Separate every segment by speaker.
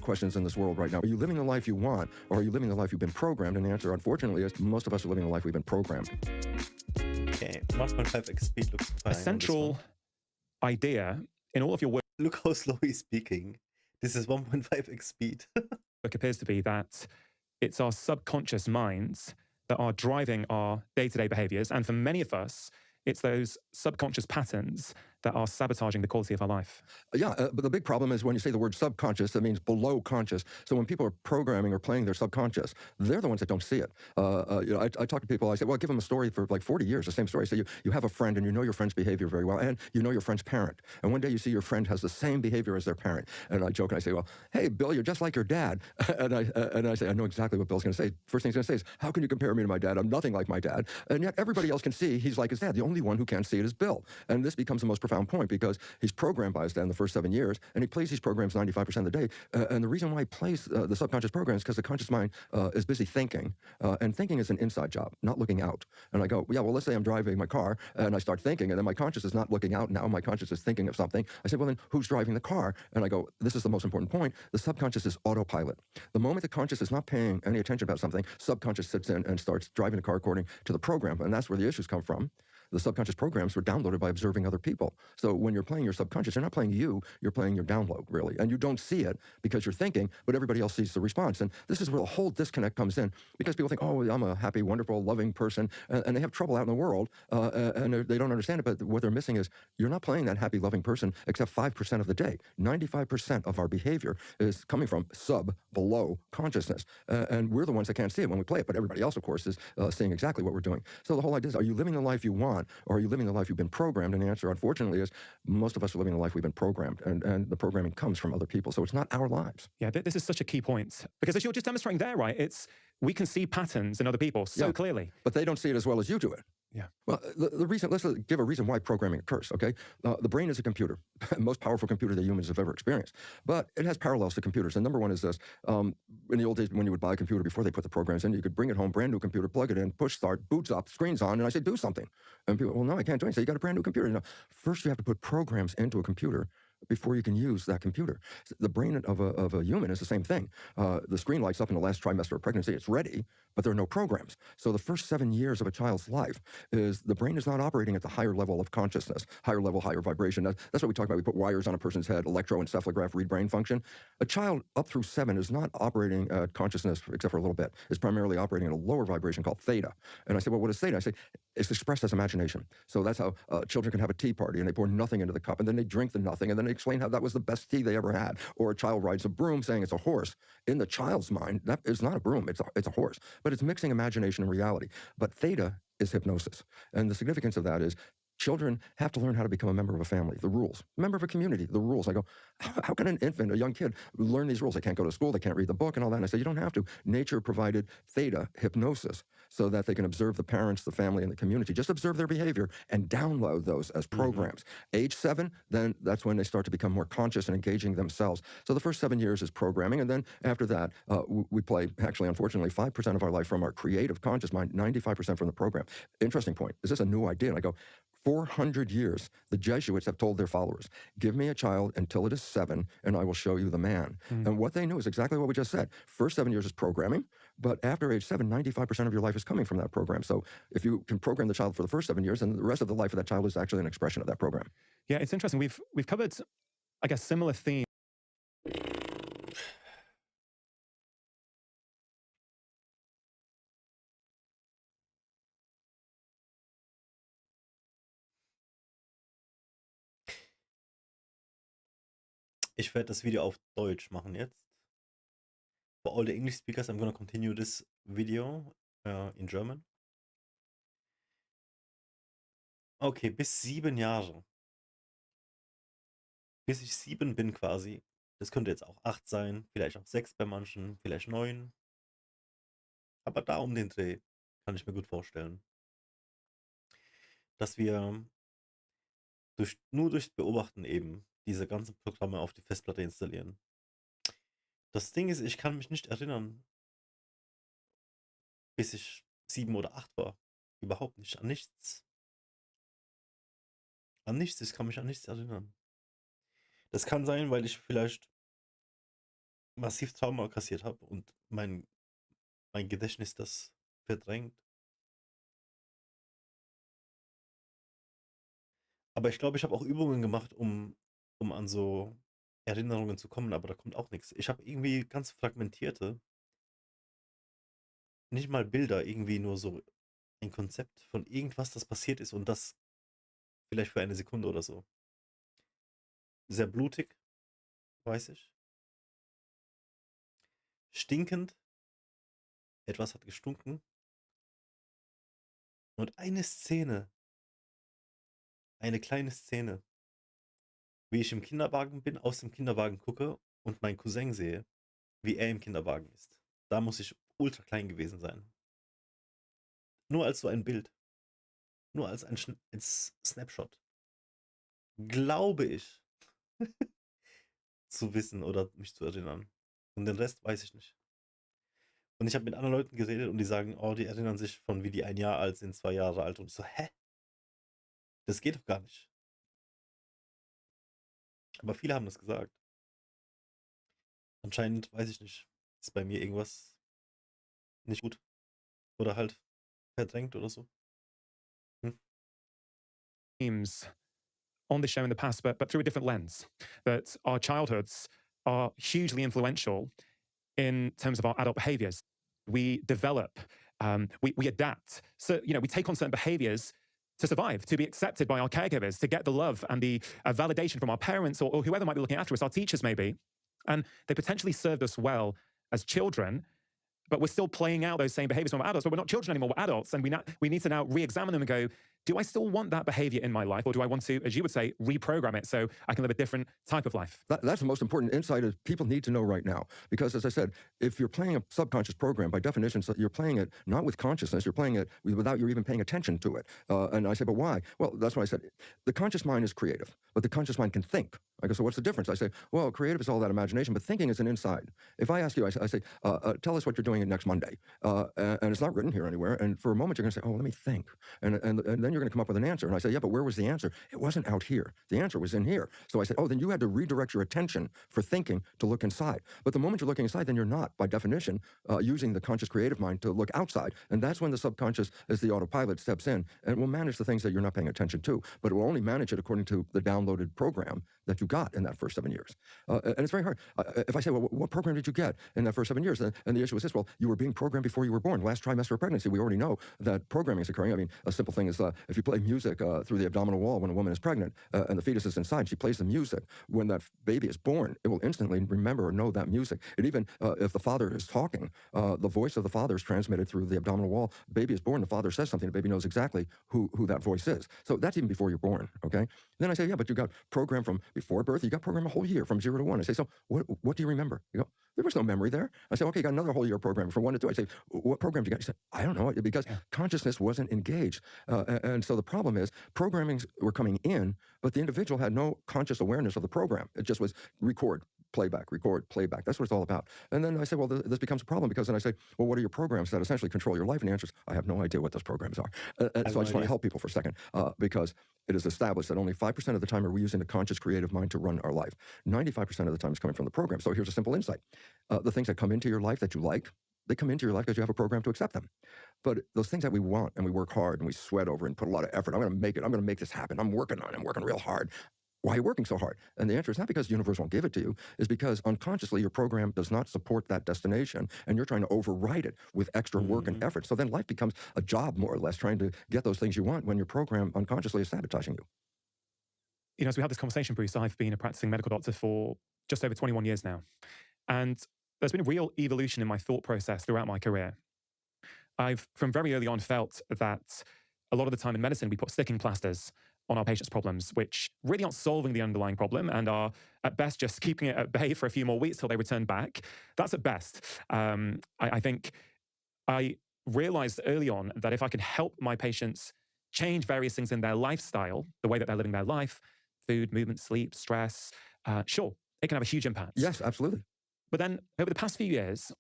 Speaker 1: questions in this world right now. Are you living the life you want, or are you living the life you've been programmed? And the answer, unfortunately, is most of us are living the life we've been programmed.
Speaker 2: Okay, 1.5x speed looks fine.
Speaker 3: Essential idea in all of your work.
Speaker 2: Look how slow he's speaking. This is 1.5x speed.
Speaker 3: It appears to be that it's our subconscious minds that are driving our day-to-day behaviors. And for many of us, it's those subconscious patterns that are sabotaging the quality of our life.
Speaker 1: Yeah, but the big problem is when you say the word subconscious, that means below conscious. So when people are programming or playing their subconscious, they're the ones that don't see it. I talk to people, I say, well, give them a story for like 40 years, the same story. So you have a friend and you know your friend's behavior very well, and you know your friend's parent. And one day you see your friend has the same behavior as their parent. And I joke and I say, well, hey, Bill, you're just like your dad. and I say, I know exactly what Bill's going to say. First thing he's going to say is, how can you compare me to my dad? I'm nothing like my dad. And yet everybody else can see he's like his dad. The only one who can't see it is Bill. And this becomes the most profound point because he's programmed by his dad in the first 7 years, and he plays these programs 95% of the day. And the reason why he plays the subconscious programs is because the conscious mind is busy thinking. And thinking is an inside job, not looking out. And I go, yeah, well, let's say I'm driving my car, and I start thinking, and then my conscious is not looking out now. My conscious is thinking of something. I say, well, then who's driving the car? And I go, this is the most important point. The subconscious is autopilot. The moment the conscious is not paying any attention about something, subconscious sits in and starts driving the car according to the program. And that's where the issues come from. The subconscious programs were downloaded by observing other people. So when you're playing your subconscious, you're not playing you, you're playing your download, really. And you don't see it because you're thinking, but everybody else sees the response. And this is where the whole disconnect comes in, because people think, oh, I'm a happy, wonderful, loving person, and they have trouble out in the world, and they don't understand it, but what they're missing is you're not playing that happy, loving person except 5% of the day. 95% of our behavior is coming from below consciousness. And we're the ones that can't see it when we play it, but everybody else, of course, is seeing exactly what we're doing. So the whole idea is, are you living the life you want, or are you living the life you've been programmed? And the answer, unfortunately, is most of us are living the life we've been programmed, and the programming comes from other people. So it's not our lives.
Speaker 3: Yeah, this is such a key point, because as you're just demonstrating there, right, we can see patterns in other people so clearly.
Speaker 1: But they don't see it as well as you do it.
Speaker 3: Yeah.
Speaker 1: Well, the reason, let's give a reason why programming occurs, okay? The brain is a computer, most powerful computer that humans have ever experienced. But it has parallels to computers. And number one is this. In the old days, when you would buy a computer before they put the programs in, you could bring it home, brand new computer, plug it in, push start, boots up, screen's on, and I say, do something. And people, well, no, I can't do anything. So you got a brand new computer. No, first, you have to put programs into a computer before you can use that computer. The brain of a human is the same thing. The screen lights up in the last trimester of pregnancy. It's ready, but there are no programs. So the first 7 years of a child's life is the brain is not operating at the higher level of consciousness, higher level, higher vibration. That's what we talk about. We put wires on a person's head, electroencephalograph, read brain function. A child up through 7 is not operating at consciousness, except for a little bit. It's primarily operating at a lower vibration called theta. And I say, well, what is theta? I say, it's expressed as imagination. So that's how children can have a tea party, and they pour nothing into the cup, and then they drink the nothing, and then they explain how that was the best tea they ever had. Or a child rides a broom saying it's a horse. In the child's mind, that is not a broom, it's a horse. But it's mixing imagination and reality. But theta is hypnosis. And the significance of that is children have to learn how to become a member of a family, the rules. Member of a community, the rules. I go, how can an infant, a young kid, learn these rules? They can't go to school, they can't read the book and all that. And I say, you don't have to. Nature provided theta, hypnosis, so that they can observe the parents, the family, and the community. Just observe their behavior and download those as programs. Age 7, then that's when they start to become more conscious and engaging themselves. So the first 7 years is programming, and then after that, we play, actually, unfortunately, 5% of our life from our creative conscious mind, 95% from the program. Interesting point. Is this a new idea? And I go, 400 years, the Jesuits have told their followers, give me a child until it is 7, and I will show you the man. And what they knew is exactly what we just said. First 7 years is programming, but after age 7, 95% of your life is coming from that program. So if you can program the child for the first 7 years, then the rest of the life of that child is actually an expression of that program.
Speaker 3: Yeah, it's interesting. We've covered, I guess, similar themes.
Speaker 2: Ich werde das Video auf Deutsch machen jetzt. For all the English speakers, I'm going to continue this video in German. Okay, bis 7 Jahre. Bis ich 7 bin quasi. Das könnte jetzt auch 8 sein, vielleicht auch 6 bei manchen, vielleicht 9. Aber da um den Dreh kann ich mir gut vorstellen, dass wir nur durchs Beobachten eben diese ganzen Programme auf die Festplatte installieren. Das Ding ist, ich kann mich nicht erinnern, bis ich 7 oder 8 war. Überhaupt nicht. An nichts. An nichts. Ich kann mich an nichts erinnern. Das kann sein, weil ich vielleicht massiv Trauma kassiert habe und mein Gedächtnis das verdrängt. Aber ich glaube, ich habe auch Übungen gemacht, um an so Erinnerungen zu kommen, aber da kommt auch nichts. Ich habe irgendwie ganz fragmentierte, nicht mal Bilder, irgendwie nur so ein Konzept von irgendwas, das passiert ist und das vielleicht für eine Sekunde oder so. Sehr blutig, weiß ich. Stinkend, etwas hat gestunken. Und eine Szene, eine kleine Szene, wie ich im Kinderwagen bin, aus dem Kinderwagen gucke und meinen Cousin sehe, wie er im Kinderwagen ist. Da muss ich ultra klein gewesen sein. Nur als so ein Bild. Nur als ein Snapshot. Glaube ich zu wissen oder mich zu erinnern. Und den Rest weiß ich nicht. Und ich habe mit anderen Leuten geredet und die sagen, oh, die erinnern sich von wie die 1 Jahr alt sind, 2 Jahre alt. Und ich so, hä? Das geht doch gar nicht. Aber viele haben das gesagt. Anscheinend, weiß ich nicht, ist bei mir irgendwas nicht gut. Oder halt verdrängt oder so. Hm.
Speaker 3: Themes on this show in the past, but through a different lens, that our childhoods are hugely influential in terms of our adult behaviors. We develop, we adapt. So, we take on certain behaviors to survive, to be accepted by our caregivers, to get the love and the validation from our parents or whoever might be looking after us, our teachers maybe. And they potentially served us well as children, but we're still playing out those same behaviors when we're adults, but we're not children anymore, we're adults. And we need to now re-examine them and go, do I still want that behavior in my life? Or do I want to, as you would say, reprogram it so I can live a different type of life?
Speaker 1: That's the most important insight is people need to know right now. Because as I said, if you're playing a subconscious program, by definition, so you're playing it not with consciousness, you're playing it without you even paying attention to it. And I say, but why? Well, that's what I said. The conscious mind is creative, but the conscious mind can think. I go, so what's the difference? I say, well, creative is all that imagination, but thinking is an inside. If I ask you, I say, tell us what you're doing next Monday. And it's not written here anywhere. And for a moment, you're going to say, oh, let me think. And then you're going to come up with an answer. And I say, yeah, but where was the answer? It wasn't out here. The answer was in here. So I said, oh, then you had to redirect your attention for thinking to look inside. But the moment you're looking inside, then you're not, by definition, using the conscious creative mind to look outside. And that's when the subconscious, as the autopilot, steps in and will manage the things that you're not paying attention to. But it will only manage it according to the downloaded program that you got in that first 7 years. And it's very hard. If I say, well, what program did you get in that first 7 years? And the issue is this, well, you were being programmed before you were born. Last trimester of pregnancy, we already know that programming is occurring. I mean, a simple thing is if you play music through the abdominal wall when a woman is pregnant and the fetus is inside, she plays the music. When that baby is born, it will instantly remember or know that music. And even if the father is talking, the voice of the father is transmitted through the abdominal wall. The baby is born, the father says something, the baby knows exactly who that voice is. So that's even before you're born, okay? Then I say, yeah, but you got programmed from before birth, you got programmed a whole year from 0 to 1. I say, so what do you remember? You go, there was no memory there. I say, okay, you got another whole year program from 1 to 2. I say, what program did you get? He said, I don't know, because consciousness wasn't engaged. And so the problem is programmings were coming in, but the individual had no conscious awareness of the program. It just was record, playback, record, playback. That's what it's all about. And then I say, well, this becomes a problem because then I say, well, what are your programs that essentially control your life? And the answer is, I have no idea what those programs are. And so I just want to help people for a second because it is established that only 5% of the time are we using the conscious creative mind to run our life. 95% of the time is coming from the program. So here's a simple insight. The things that come into your life that you like, they come into your life because you have a program to accept them. But those things that we want and we work hard and we sweat over and put a lot of effort, I'm going to make it. I'm going to make this happen. I'm working on it. I'm working real hard. Why are you working so hard? And the answer is not because the universe won't give it to you, is because unconsciously your program does not support that destination and you're trying to override it with extra work and effort. So then life becomes a job, more or less, trying to get those things you want when your program unconsciously is sabotaging you.
Speaker 3: As we have this conversation, Bruce, I've been a practicing medical doctor for just over 21 years now. And there's been a real evolution in my thought process throughout my career. I've, from very early on, felt that a lot of the time in medicine, we put sticking plasters on our patients' problems, which really aren't solving the underlying problem and are, at best, just keeping it at bay for a few more weeks till they return back. That's at best. I think I realized early on that if I could help my patients change various things in their lifestyle, the way that they're living their life, food, movement, sleep, stress, sure, it can have a huge impact.
Speaker 1: Yes, absolutely.
Speaker 3: But then over the past few years,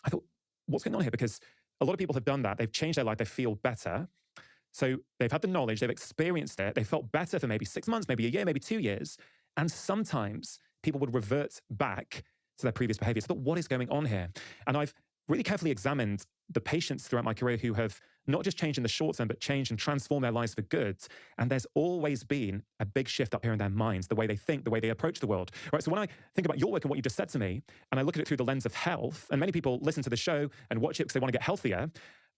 Speaker 3: I thought, what's going on here? Because a lot of people have done that. They've changed their life. They feel better. So they've had the knowledge, they've experienced it, they felt better for maybe 6 months, maybe a year, maybe 2 years. And sometimes people would revert back to their previous behaviors. I thought, what is going on here? And I've really carefully examined the patients throughout my career who have not just changed in the short term, but changed and transformed their lives for good. And there's always been a big shift up here in their minds, the way they think, the way they approach the world. Right. So when I think about your work and what you just said to me, and I look at it through the lens of health, and many people listen to the show and watch it because they want to get healthier,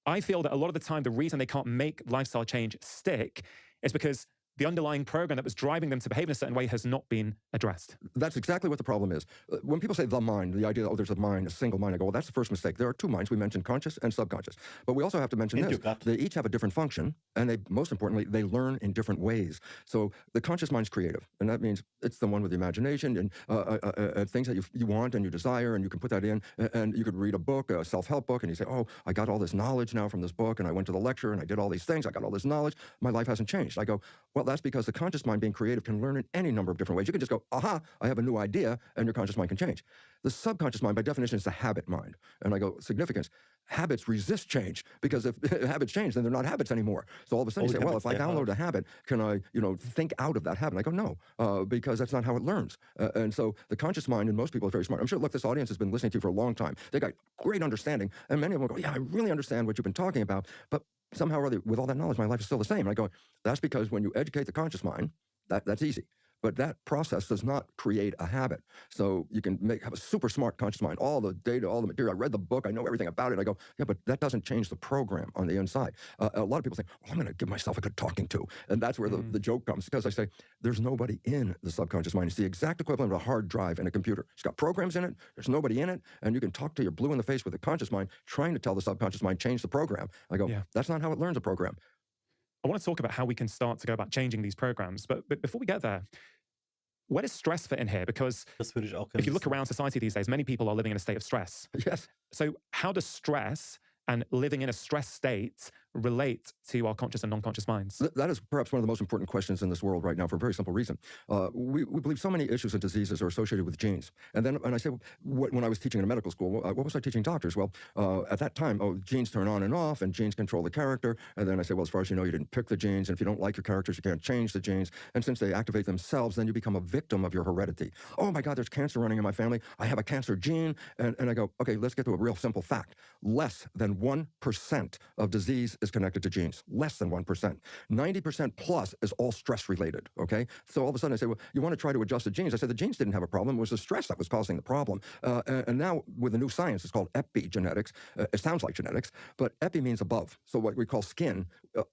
Speaker 3: I feel that a lot of the time, the reason they can't make lifestyle change stick is because the underlying program that was driving them to behave in a certain way has not been addressed.
Speaker 1: That's exactly what the problem is. When people say the mind, the idea, oh, there's a mind, a single mind, I go, well, that's the first mistake. There are two minds. We mentioned conscious and subconscious. But we also have to mention this. They each have a different function, and they, most importantly, they learn in different ways. So the conscious mind's creative, and that means it's the one with the imagination and things that you want and you desire, and you can put that in, and you could read a book, a self-help book, and you say, oh, I got all this knowledge now from this book, and I went to the lecture, and I did all these things, I got all this knowledge, my life hasn't changed. I go, well, that's because the conscious mind being creative can learn in any number of different ways. You can just go, aha, I have a new idea, and your conscious mind can change. The subconscious mind, by definition, is the habit mind. And I go, significance. Habits resist change, because if habits change, then they're not habits anymore. So all of a sudden you say, well, if I download a habit, can I, think out of that habit? I go, no, because that's not how it learns. And so the conscious mind, and most people are very smart. I'm sure, look, this audience has been listening to you for a long time. They got great understanding, and many of them go, yeah, I really understand what you've been talking about, but somehow or other, with all that knowledge, my life is still the same. And I go, that's because when you educate the conscious mind, that's easy. But that process does not create a habit. So you can have a super smart conscious mind, all the data, all the material. I read the book, I know everything about it. I go, yeah, but that doesn't change the program on the inside. A lot of people think, well, I'm going to give myself a good talking to. And that's where the joke comes, because I say, there's nobody in the subconscious mind. It's the exact equivalent of a hard drive in a computer. It's got programs in it, there's nobody in it, and you can talk to your blue in the face with the conscious mind, trying to tell the subconscious mind, change the program. I go, that's not how it learns a program.
Speaker 3: I want to talk about how we can start to go about changing these programs. But before we get there, where does stress fit in here? Because if you look around society these days, many people are living in a state of stress.
Speaker 1: Yes.
Speaker 3: So how does stress and living in a stress state relate to our conscious and non-conscious minds?
Speaker 1: That is perhaps one of the most important questions in this world right now, for a very simple reason. We believe so many issues and diseases are associated with genes. And I say, when I was teaching in a medical school, what was I teaching doctors? Well, at that time, genes turn on and off, and genes control the character. And then I say, well, as far as you know, you didn't pick the genes, and if you don't like your characters, you can't change the genes. And since they activate themselves, then you become a victim of your heredity. Oh my God, there's cancer running in my family. I have a cancer gene. And I go, okay, let's get to a real simple fact. Less than 1% of disease is connected to genes. Less than 1%. 90% plus is all stress related, okay? So all of a sudden I say, well, you want to try to adjust the genes. I said the genes didn't have a problem. It was the stress that was causing the problem. And now with the new science, it's called epigenetics. It sounds like genetics, but epi means above. So what we call skin,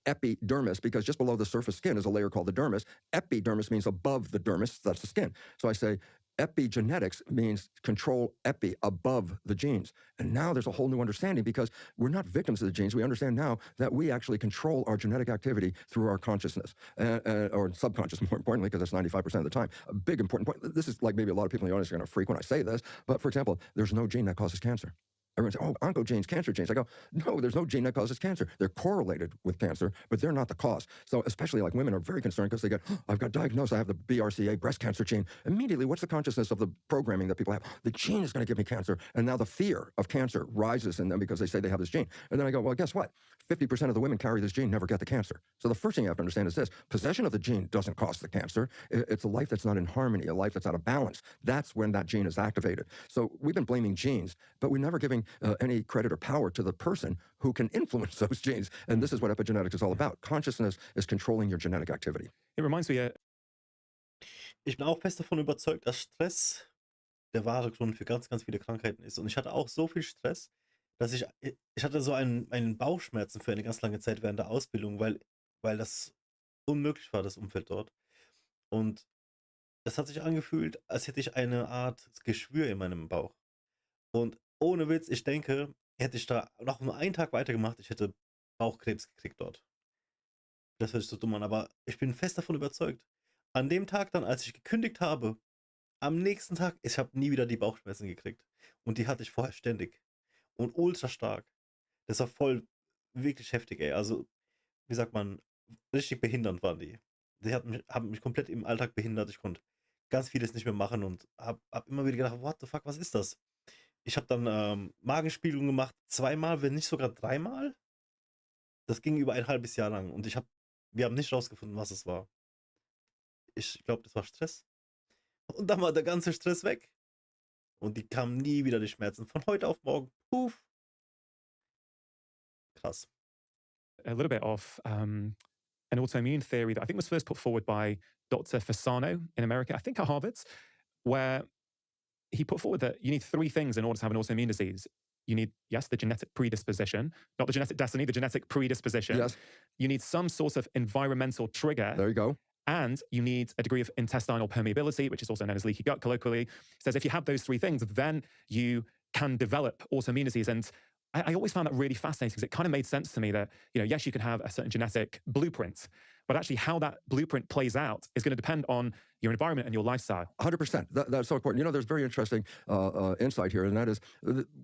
Speaker 1: epidermis, because just below the surface skin is a layer called the dermis. Epidermis means above the dermis, that's the skin. So I say, epigenetics means control epi, above the genes. And now there's a whole new understanding, because we're not victims of the genes. We understand now that we actually control our genetic activity through our consciousness, or subconscious, more importantly, because that's 95% of the time. A big important point. This is like, maybe a lot of people in the audience are going to freak when I say this, but for example, there's no gene that causes cancer. Everyone says, oh, oncogenes, cancer genes. I go, no, there's no gene that causes cancer. They're correlated with cancer, but they're not the cause. So especially like women are very concerned because they get, oh, I've got diagnosed, I have the BRCA, breast cancer gene. Immediately, what's the consciousness of the programming that people have? The gene is going to give me cancer. And now the fear of cancer rises in them because they say they have this gene. And then I go, well, guess what? 50% of the women carry this gene, never get the cancer. So the first thing you have to understand is this: possession of the gene doesn't cause the cancer. It's a life that's not in harmony, a life that's out of balance. That's when that gene is activated. So we've been blaming genes, but we're never giving any credit or power to the person who can influence those genes. And this is what epigenetics is all about. Consciousness is controlling your genetic activity.
Speaker 3: It reminds me.
Speaker 2: Ich bin auch fest davon überzeugt, dass Stress der wahre Grund für ganz, ganz viele Krankheiten ist. Und ich hatte auch so viel Stress, dass ich hatte so einen Bauchschmerzen für eine ganz lange Zeit während der Ausbildung, weil das unmöglich war, das Umfeld dort. Und das hat sich angefühlt, als hätte ich eine Art Geschwür in meinem Bauch. Und ohne Witz, ich denke, hätte ich da noch nur einen Tag weitergemacht, ich hätte Bauchkrebs gekriegt dort. Das hört sich so dumm an, aber ich bin fest davon überzeugt. An dem Tag dann, als ich gekündigt habe, am nächsten Tag, ich habe nie wieder die Bauchschmerzen gekriegt. Und die hatte ich vorher ständig. Und ultra stark. Das war voll, wirklich heftig, ey. Also, wie sagt man, richtig behindernd waren die. Die haben mich komplett im Alltag behindert. Ich konnte ganz vieles nicht mehr machen und hab immer wieder gedacht, what the fuck, was ist das? Ich habe dann Magenspiegelung gemacht, 2-mal, wenn nicht sogar 3-mal. Das ging über ein halbes Jahr lang und wir haben nicht rausgefunden, was es war. Ich glaube, das war Stress. Und dann war der ganze Stress weg. Und die kamen nie wieder, die Schmerzen. Von heute auf morgen. Puff. Krass.
Speaker 3: A little bit of an autoimmune theory that I think was first put forward by Dr. Fasano in America, I think at Harvard, where he put forward that you need three things in order to have an autoimmune disease. You need, yes, the genetic predisposition, not the genetic destiny, the genetic predisposition.
Speaker 1: Yes.
Speaker 3: You need some sort of environmental trigger.
Speaker 1: There you go.
Speaker 3: And you need a degree of intestinal permeability, which is also known as leaky gut colloquially. It says if you have those three things, then you can develop autoimmune disease. And I always found that really fascinating because it kind of made sense to me that, yes, you can have a certain genetic blueprint, but actually how that blueprint plays out is going to depend on your environment and your lifestyle.
Speaker 1: 100%. That's so important. There's very interesting insight here, and that is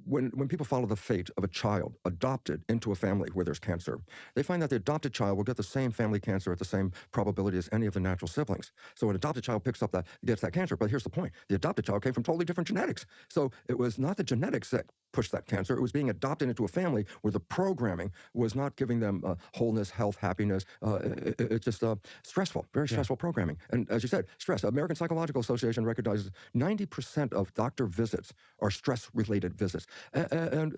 Speaker 1: when people follow the fate of a child adopted into a family where there's cancer, they find that the adopted child will get the same family cancer at the same probability as any of the natural siblings. So an adopted child gets that cancer. But here's the point. The adopted child came from totally different genetics. So it was not the genetics that pushed that cancer. It was being adopted into a family where the programming was not giving them wholeness, health, happiness. It's just stressful, very stressful programming. And as you said, stress. American Psychological Association recognizes 90% of doctor visits are stress-related visits. And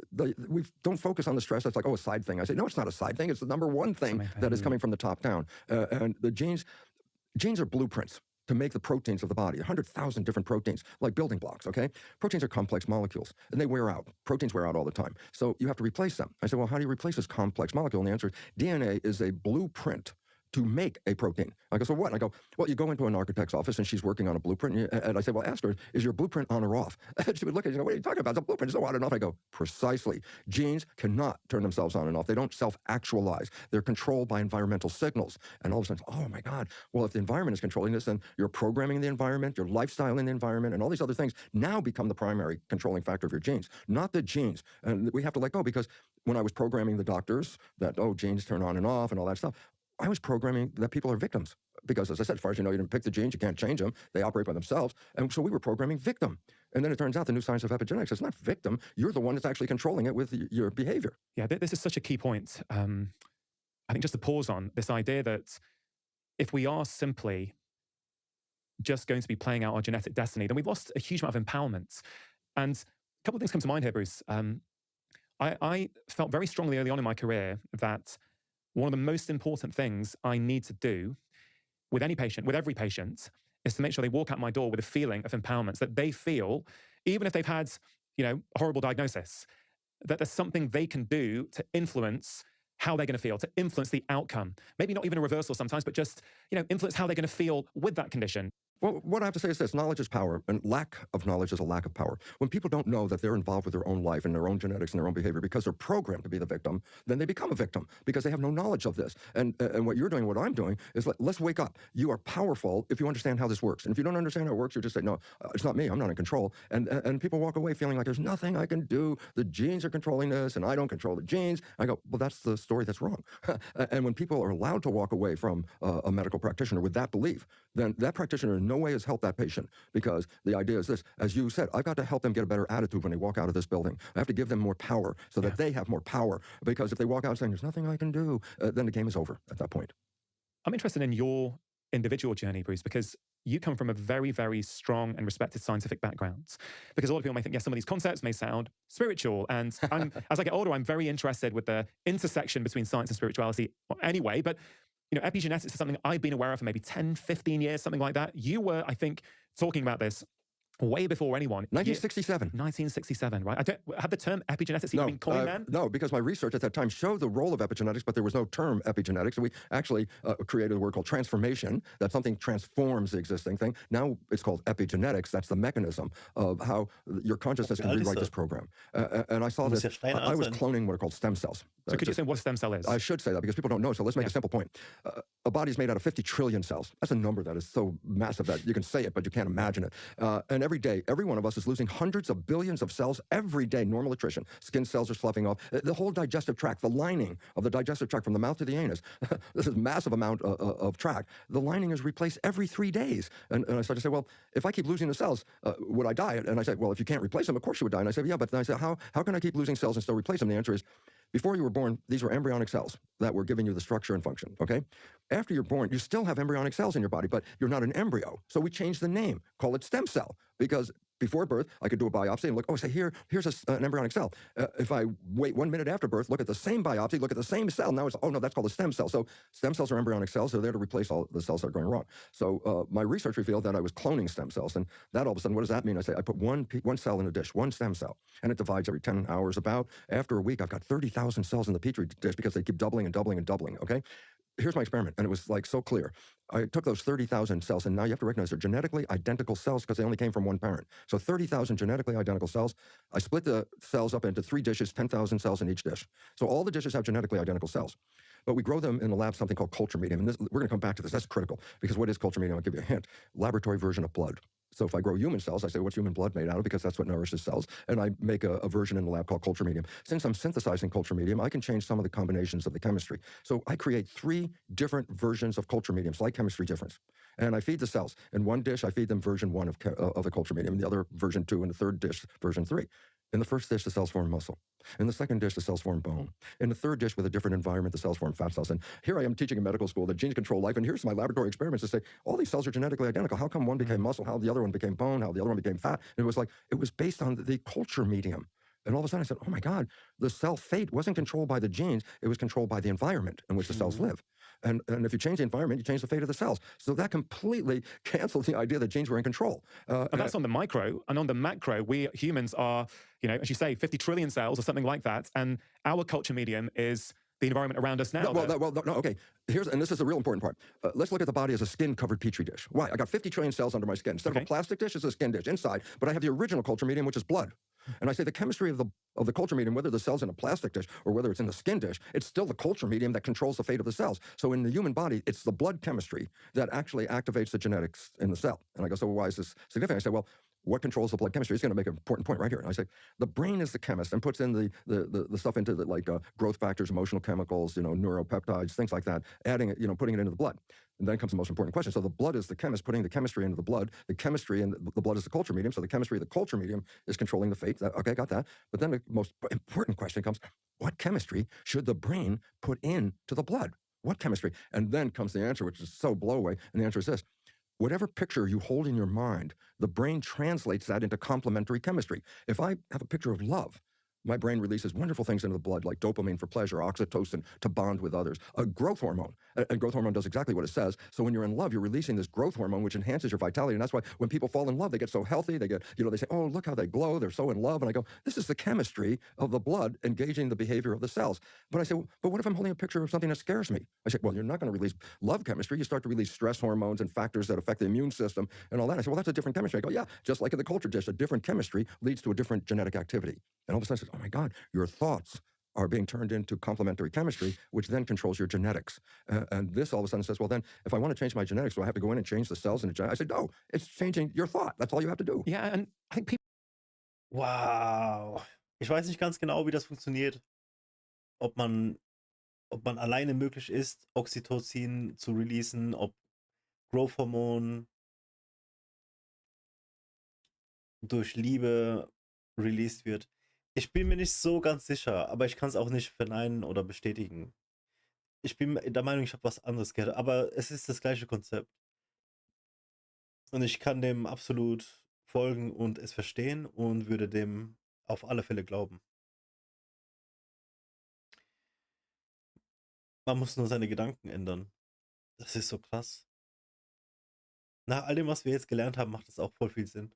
Speaker 1: we don't focus on the stress. That's like, a side thing. I say, no, it's not a side thing. It's the number one thing that is coming from the top down. And the genes are blueprints to make the proteins of the body, 100,000 different proteins, like building blocks, okay? Proteins are complex molecules, and they wear out. Proteins wear out all the time. So you have to replace them. I said, well, how do you replace this complex molecule? And the answer is DNA is a blueprint to make a protein. I go, so what? And I go, well, you go into an architect's office and she's working on a blueprint. And I say, well, ask her, is your blueprint on or off? And she would look at you, what are you talking about? The blueprint is on and off. I go, precisely. Genes cannot turn themselves on and off. They don't self-actualize. They're controlled by environmental signals. And all of a sudden, oh my God, well, if the environment is controlling this, then you're programming the environment, your lifestyle in the environment, and all these other things now become the primary controlling factor of your genes, not the genes. And we have to let go, because when I was programming the doctors that, genes turn on and off and all that stuff, I was programming that people are victims because, as I said, as far as you know, you didn't pick the genes, you can't change them. They operate by themselves. And so we were programming victim. And then it turns out the new science of epigenetics is not victim. You're the one that's actually controlling it with your behavior.
Speaker 3: Yeah, this is such a key point. I think just to pause on this idea that if we are simply just going to be playing out our genetic destiny, then we've lost a huge amount of empowerment. And a couple of things come to mind here, Bruce. I felt very strongly early on in my career that one of the most important things I need to do with any patient, with every patient, is to make sure they walk out my door with a feeling of empowerment, that they feel, even if they've had, a horrible diagnosis, that there's something they can do to influence how they're going to feel, to influence the outcome. Maybe not even a reversal sometimes, but just, influence how they're going to feel with that condition.
Speaker 1: Well, what I have to say is this: knowledge is power, and lack of knowledge is a lack of power. When people don't know that they're involved with their own life and their own genetics and their own behavior because they're programmed to be the victim, then they become a victim because they have no knowledge of this. And what you're doing, what I'm doing, is let's wake up. You are powerful if you understand how this works. And if you don't understand how it works, you just say, no, it's not me. I'm not in control. And people walk away feeling like there's nothing I can do. The genes are controlling this, and I don't control the genes. I go, well, that's the story that's wrong. And when people are allowed to walk away from a medical practitioner with that belief, then that practitioner in no way has helped that patient, because the idea is this: as you said, I've got to help them get a better attitude when they walk out of this building. I have to give them more power so that they have more power, because if they walk out saying there's nothing I can do, then the game is over at that point.
Speaker 3: I'm interested in your individual journey, Bruce, because you come from a very, very strong and respected scientific background. Because a lot of people may think, yes, some of these concepts may sound spiritual. And as I get older, I'm very interested with the intersection between science and spirituality anyway. But epigenetics is something I've been aware of for maybe 10, 15 years, something like that. You were, I think, talking about this way before anyone.
Speaker 1: 1967.
Speaker 3: 1967, right? Had the term epigenetics even been coined then?
Speaker 1: No, because my research at that time showed the role of epigenetics, but there was no term epigenetics. So we actually created a word called transformation, that something transforms the existing thing. Now it's called epigenetics. That's the mechanism of how your consciousness can rewrite this program. And I saw this. I was cloning what are called stem cells.
Speaker 3: So could you say what a stem cell is?
Speaker 1: I should say that because people don't know. So let's make a simple point. A body is made out of 50 trillion cells. That's a number that is so massive that you can say it, but you can't imagine it. And every day, every one of us is losing hundreds of billions of cells every day, normal attrition. Skin cells are sloughing off. The whole digestive tract, the lining of the digestive tract from the mouth to the anus, this is a massive amount of tract. The lining is replaced every 3 days. And I started to say, well, if I keep losing the cells, would I die? And I said, well, if you can't replace them, of course you would die. And I said, yeah, but then I said, how can I keep losing cells and still replace them? The answer is, before you were born, these were embryonic cells that were giving you the structure and function, okay? After you're born, you still have embryonic cells in your body, but you're not an embryo. So we changed the name, call it stem cell, because before birth, I could do a biopsy and look, oh, say, here's an embryonic cell. If I wait 1 minute after birth, look at the same biopsy, look at the same cell. Now it's, oh, no, that's called a stem cell. So stem cells are embryonic cells. They're there to replace all the cells that are going wrong. So my research revealed that I was cloning stem cells. And that all of a sudden, what does that mean? I say, I put one cell in a dish, one stem cell, and it divides every 10 hours about. After a week, I've got 30,000 cells in the Petri dish because they keep doubling and doubling and doubling, okay? Here's my experiment, and it was like so clear. I took those 30,000 cells, and now you have to recognize they're genetically identical cells because they only came from one parent. So 30,000 genetically identical cells. I split the cells up into 3 dishes, 10,000 cells in each dish. So all the dishes have genetically identical cells. But we grow them in the lab, something called culture medium. And we're going to come back to this. That's critical. Because what is culture medium? I'll give you a hint. Laboratory version of blood. So if I grow human cells, I say, what's human blood made out of? Because that's what nourishes cells. And I make a version in the lab called culture medium. Since I'm synthesizing culture medium, I can change some of the combinations of the chemistry. So I create 3 different versions of culture medium, slight chemistry difference. And I feed the cells. In one dish, I feed them version 1 of the culture medium. In the other, version 2. In the third dish, version 3. In the first dish, the cells form muscle. In the second dish, the cells form bone. In the third dish, with a different environment, the cells form fat cells. And here I am teaching in medical school that genes control life. And here's my laboratory experiments to say, all these cells are genetically identical. How come one became muscle? How the other one became bone? How the other one became fat? And it was based on the culture medium. And all of a sudden I said, oh my God, the cell fate wasn't controlled by the genes. It was controlled by the environment in which the cells live. And if you change the environment, you change the fate of the cells. So that completely canceled the idea that genes were in control.
Speaker 3: And that's on the micro. And on the macro, we humans are, as you say, 50 trillion cells or something like that. And our culture medium is the environment around us now.
Speaker 1: No, okay. And this is a real important part. Let's look at the body as a skin-covered Petri dish. Why? I got 50 trillion cells under my skin. Instead of a plastic dish, it's a skin dish inside. But I have the original culture medium, which is blood. And I say the chemistry of the culture medium, whether the cell's in a plastic dish or whether it's in the skin dish, it's still the culture medium that controls the fate of the cells. So in the human body, it's the blood chemistry that actually activates the genetics in the cell. And I go, so why is this significant? I say, well, what controls the blood chemistry? He's going to make an important point right here. And I say, the brain is the chemist and puts in the stuff into the, like growth factors, emotional chemicals, neuropeptides, things like that, adding it, putting it into the blood. And then comes the most important question. So the blood is the chemist putting the chemistry into the blood. The chemistry and the blood is the culture medium. So the chemistry of the culture medium is controlling the fate. Okay, got that. But then the most important question comes, what chemistry should the brain put into the blood? What chemistry? And then comes the answer, which is so blow away. And the answer is this. Whatever picture you hold in your mind, the brain translates that into complementary chemistry. If I have a picture of love, my brain releases wonderful things into the blood, like dopamine for pleasure, oxytocin to bond with others, a growth hormone. And growth hormone does exactly what it says. So when you're in love, you're releasing this growth hormone, which enhances your vitality. And that's why when people fall in love, they get so healthy. They get, they say, oh, look how they glow. They're so in love. And I go, this is the chemistry of the blood engaging the behavior of the cells. But I say, well, but what if I'm holding a picture of something that scares me? I say, well, you're not going to release love chemistry. You start to release stress hormones and factors that affect the immune system and all that. I say, well, that's a different chemistry. I go, yeah, just like in the culture dish, a different chemistry leads to a different genetic activity. And all of a sudden I said, oh my God, your thoughts are being turned into complementary chemistry, which then controls your genetics. And this all of a sudden says, well, then if I want to change my genetics, do I have to go in and change the cells in the genetics? I said, no, it's changing your thought. That's all you have to do.
Speaker 3: Yeah, and I think people...
Speaker 2: Wow. Ich weiß nicht ganz genau, wie das funktioniert. Ob man alleine möglich ist, Oxytocin zu releasen, ob Growth-Hormon durch Liebe released wird. Ich bin mir nicht so ganz sicher, aber ich kann es auch nicht verneinen oder bestätigen. Ich bin der Meinung, ich habe was anderes gehört, aber es ist das gleiche Konzept. Und ich kann dem absolut folgen und es verstehen und würde dem auf alle Fälle glauben. Man muss nur seine Gedanken ändern. Das ist so krass. Nach all dem, was wir jetzt gelernt haben, macht es auch voll viel Sinn.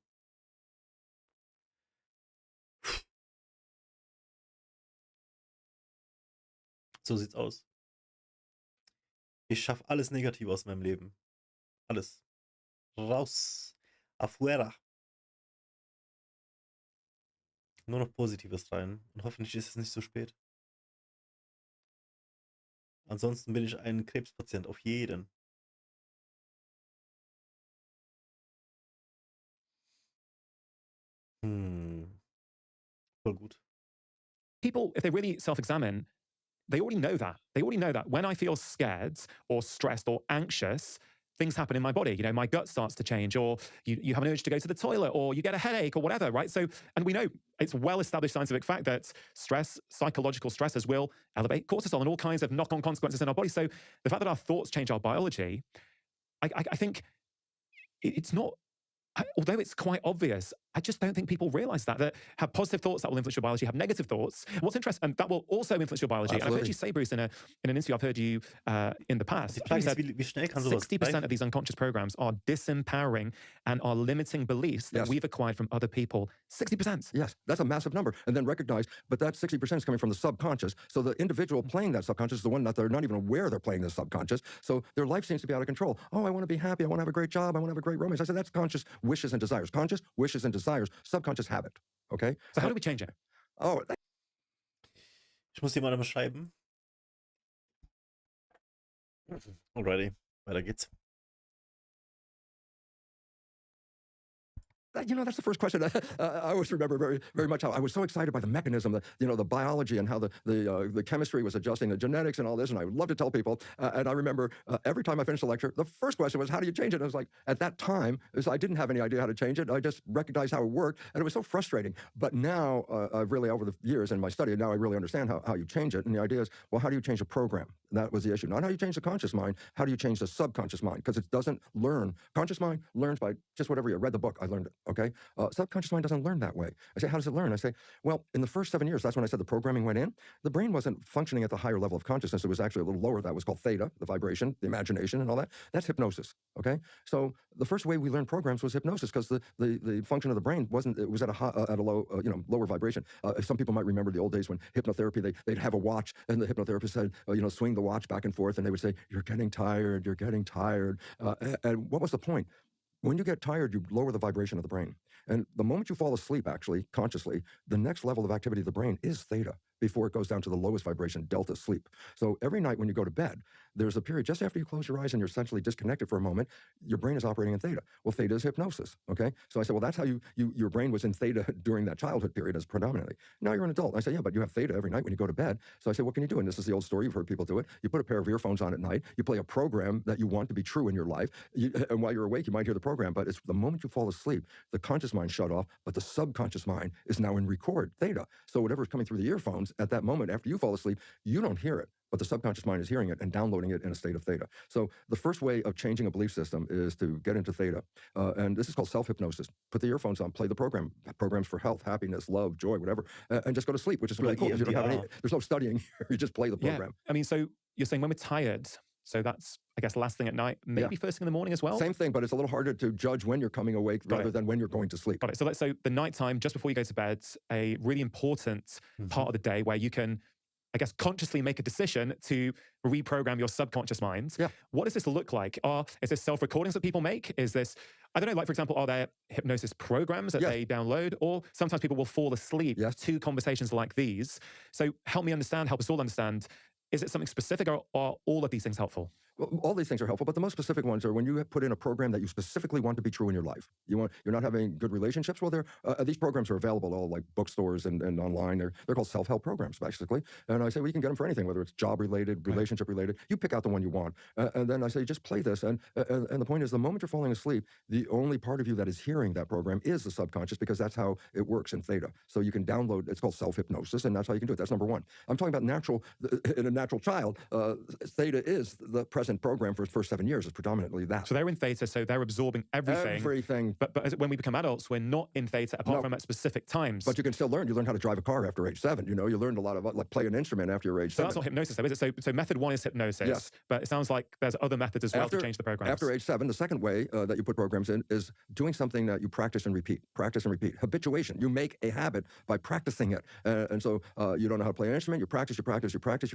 Speaker 2: So sieht's aus. Ich schaffe alles Negative aus meinem Leben. Alles. Raus. Afuera. Nur noch Positives rein. Und hoffentlich ist es nicht so spät. Ansonsten bin ich ein Krebspatient. Auf jeden. Voll gut.
Speaker 3: People, if they really self-examine, they already know that. They already know that when I feel scared or stressed or anxious, things happen in my body. My gut starts to change, or you have an urge to go to the toilet, or you get a headache or whatever, right? So, and we know it's well-established scientific fact that stress, psychological stresses will elevate cortisol and all kinds of knock-on consequences in our body. So the fact that our thoughts change our biology, I think it's not, although it's quite obvious, I just don't think people realize that have positive thoughts that will influence your biology, have negative thoughts. What's interesting, and that will also influence your biology.
Speaker 1: Absolutely.
Speaker 3: And I've heard you say, Bruce, in an interview I've heard you in the past,
Speaker 2: Die Frage
Speaker 3: you
Speaker 2: ist,
Speaker 3: said
Speaker 2: wie schnell kann sowas
Speaker 3: 60% of these unconscious programs are disempowering and are limiting beliefs that
Speaker 1: Yes.
Speaker 3: we've acquired from other people. 60%.
Speaker 1: Yes, that's a massive number. And then recognize, but that 60% is coming from the subconscious. So the individual playing that subconscious is the one that they're not even aware they're playing the subconscious. So their life seems to be out of control. Oh, I want to be happy. I want to have a great job. I want to have a great romance. I said, that's conscious wishes and desires. Conscious wishes and desires, subconscious habit. Okay?
Speaker 3: So how do we change it?
Speaker 1: Oh,
Speaker 2: Ich muss jemandem schreiben. Alrighty, weiter geht's.
Speaker 1: That's the first question. I always remember very, very much how I was so excited by the mechanism, the biology and how the chemistry was adjusting the genetics and all this. And I would love to tell people. And I remember every time I finished a lecture, the first question was, how do you change it? And I was like, at that time, I didn't have any idea how to change it. I just recognized how it worked. And it was so frustrating. But now, I've really, over the years in my study, now I really understand how you change it. And the idea is, well, how do you change a program? That was the issue. Not how you change the conscious mind. How do you change the subconscious mind? Because it doesn't learn. Conscious mind learns by just whatever you read the book. I learned it. Okay. Subconscious mind doesn't learn that way. I say, how does it learn? I say, well, in the first 7 years, that's when I said the programming went in. The brain wasn't functioning at the higher level of consciousness. It was actually a little lower. That was called theta, the vibration, the imagination, and all that. That's hypnosis. Okay. So the first way we learned programs was hypnosis, because the function of the brain wasn't. It was at a low, lower vibration. Some people might remember the old days when hypnotherapy, they'd have a watch, and the hypnotherapist said, swing the watch back and forth, and they would say, you're getting tired, you're getting tired. And what was the point? When you get tired, you lower the vibration of the brain. And the moment you fall asleep, actually, consciously, the next level of activity of the brain is theta, before it goes down to the lowest vibration, delta sleep. So every night when you go to bed, there's a period just after you close your eyes and you're essentially disconnected for a moment, your brain is operating in theta. Well, theta is hypnosis, okay? So I said, well, that's how your brain was in theta during that childhood period as predominantly. Now you're an adult. I said, yeah, but you have theta every night when you go to bed. So I said, what can you do? And this is the old story. You've heard people do it. You put a pair of earphones on at night. You play a program that you want to be true in your life. And while you're awake, you might hear the program, but it's the moment you fall asleep, the conscious mind shut off, but the subconscious mind is now in record theta. So whatever's coming through the earphones at that moment after you fall asleep, you don't hear it, but the subconscious mind is hearing it and downloading it in a state of theta. So the first way of changing a belief system is to get into theta. And this is called self-hypnosis. Put the earphones on, play the programs for health, happiness, love, joy, whatever, and just go to sleep, which is really cool, because you don't have any, there's no studying here. You just play the program.
Speaker 3: Yeah. I mean, so you're saying when we're tired, so that's, I guess, last thing at night, maybe first thing in the morning as well?
Speaker 1: Same thing, but it's a little harder to judge when you're coming awake rather than when you're going to sleep.
Speaker 3: Got it. So the nighttime, just before you go to bed, a really important part of the day where you can, I guess, consciously make a decision to reprogram your subconscious mind. Yeah. What does this look like? Is this self-recordings that people make? Is this, I don't know, like, for example, are there hypnosis programs that they download? Or sometimes people will fall asleep to conversations like these. So help us all understand, is it something specific, or are all of these things helpful?
Speaker 1: Well, all these things are helpful, but the most specific ones are when you put in a program that you specifically want to be true in your life. You're not having good relationships. Well, these programs are available all like bookstores and online. They're called self-help programs, basically. And I say, well, you can get them for anything, whether it's job-related, relationship-related. You pick out the one you want. And then I say, just play this. And the point is, the moment you're falling asleep, the only part of you that is hearing that program is the subconscious, because that's how it works in theta. So you can download, it's called self-hypnosis, and that's how you can do it. That's number one. I'm talking about in a natural child, theta is the present program for its first 7 years, is predominantly that.
Speaker 3: So they're in theta, so they're absorbing everything.
Speaker 1: Everything.
Speaker 3: But when we become adults, we're not in theta, apart from at specific times.
Speaker 1: But you can still learn. You learn how to drive a car after age 7. You learned a lot of, like, play an instrument after your age 7.
Speaker 3: So that's not hypnosis, though, is it? So method one is hypnosis. Yes. But it sounds like there's other methods as well to change the programs.
Speaker 1: After age 7, the second way that you put programs in is doing something that you practice and repeat. Practice and repeat. Habituation. You make a habit by practicing it. And so you don't know how to play an instrument. You practice. You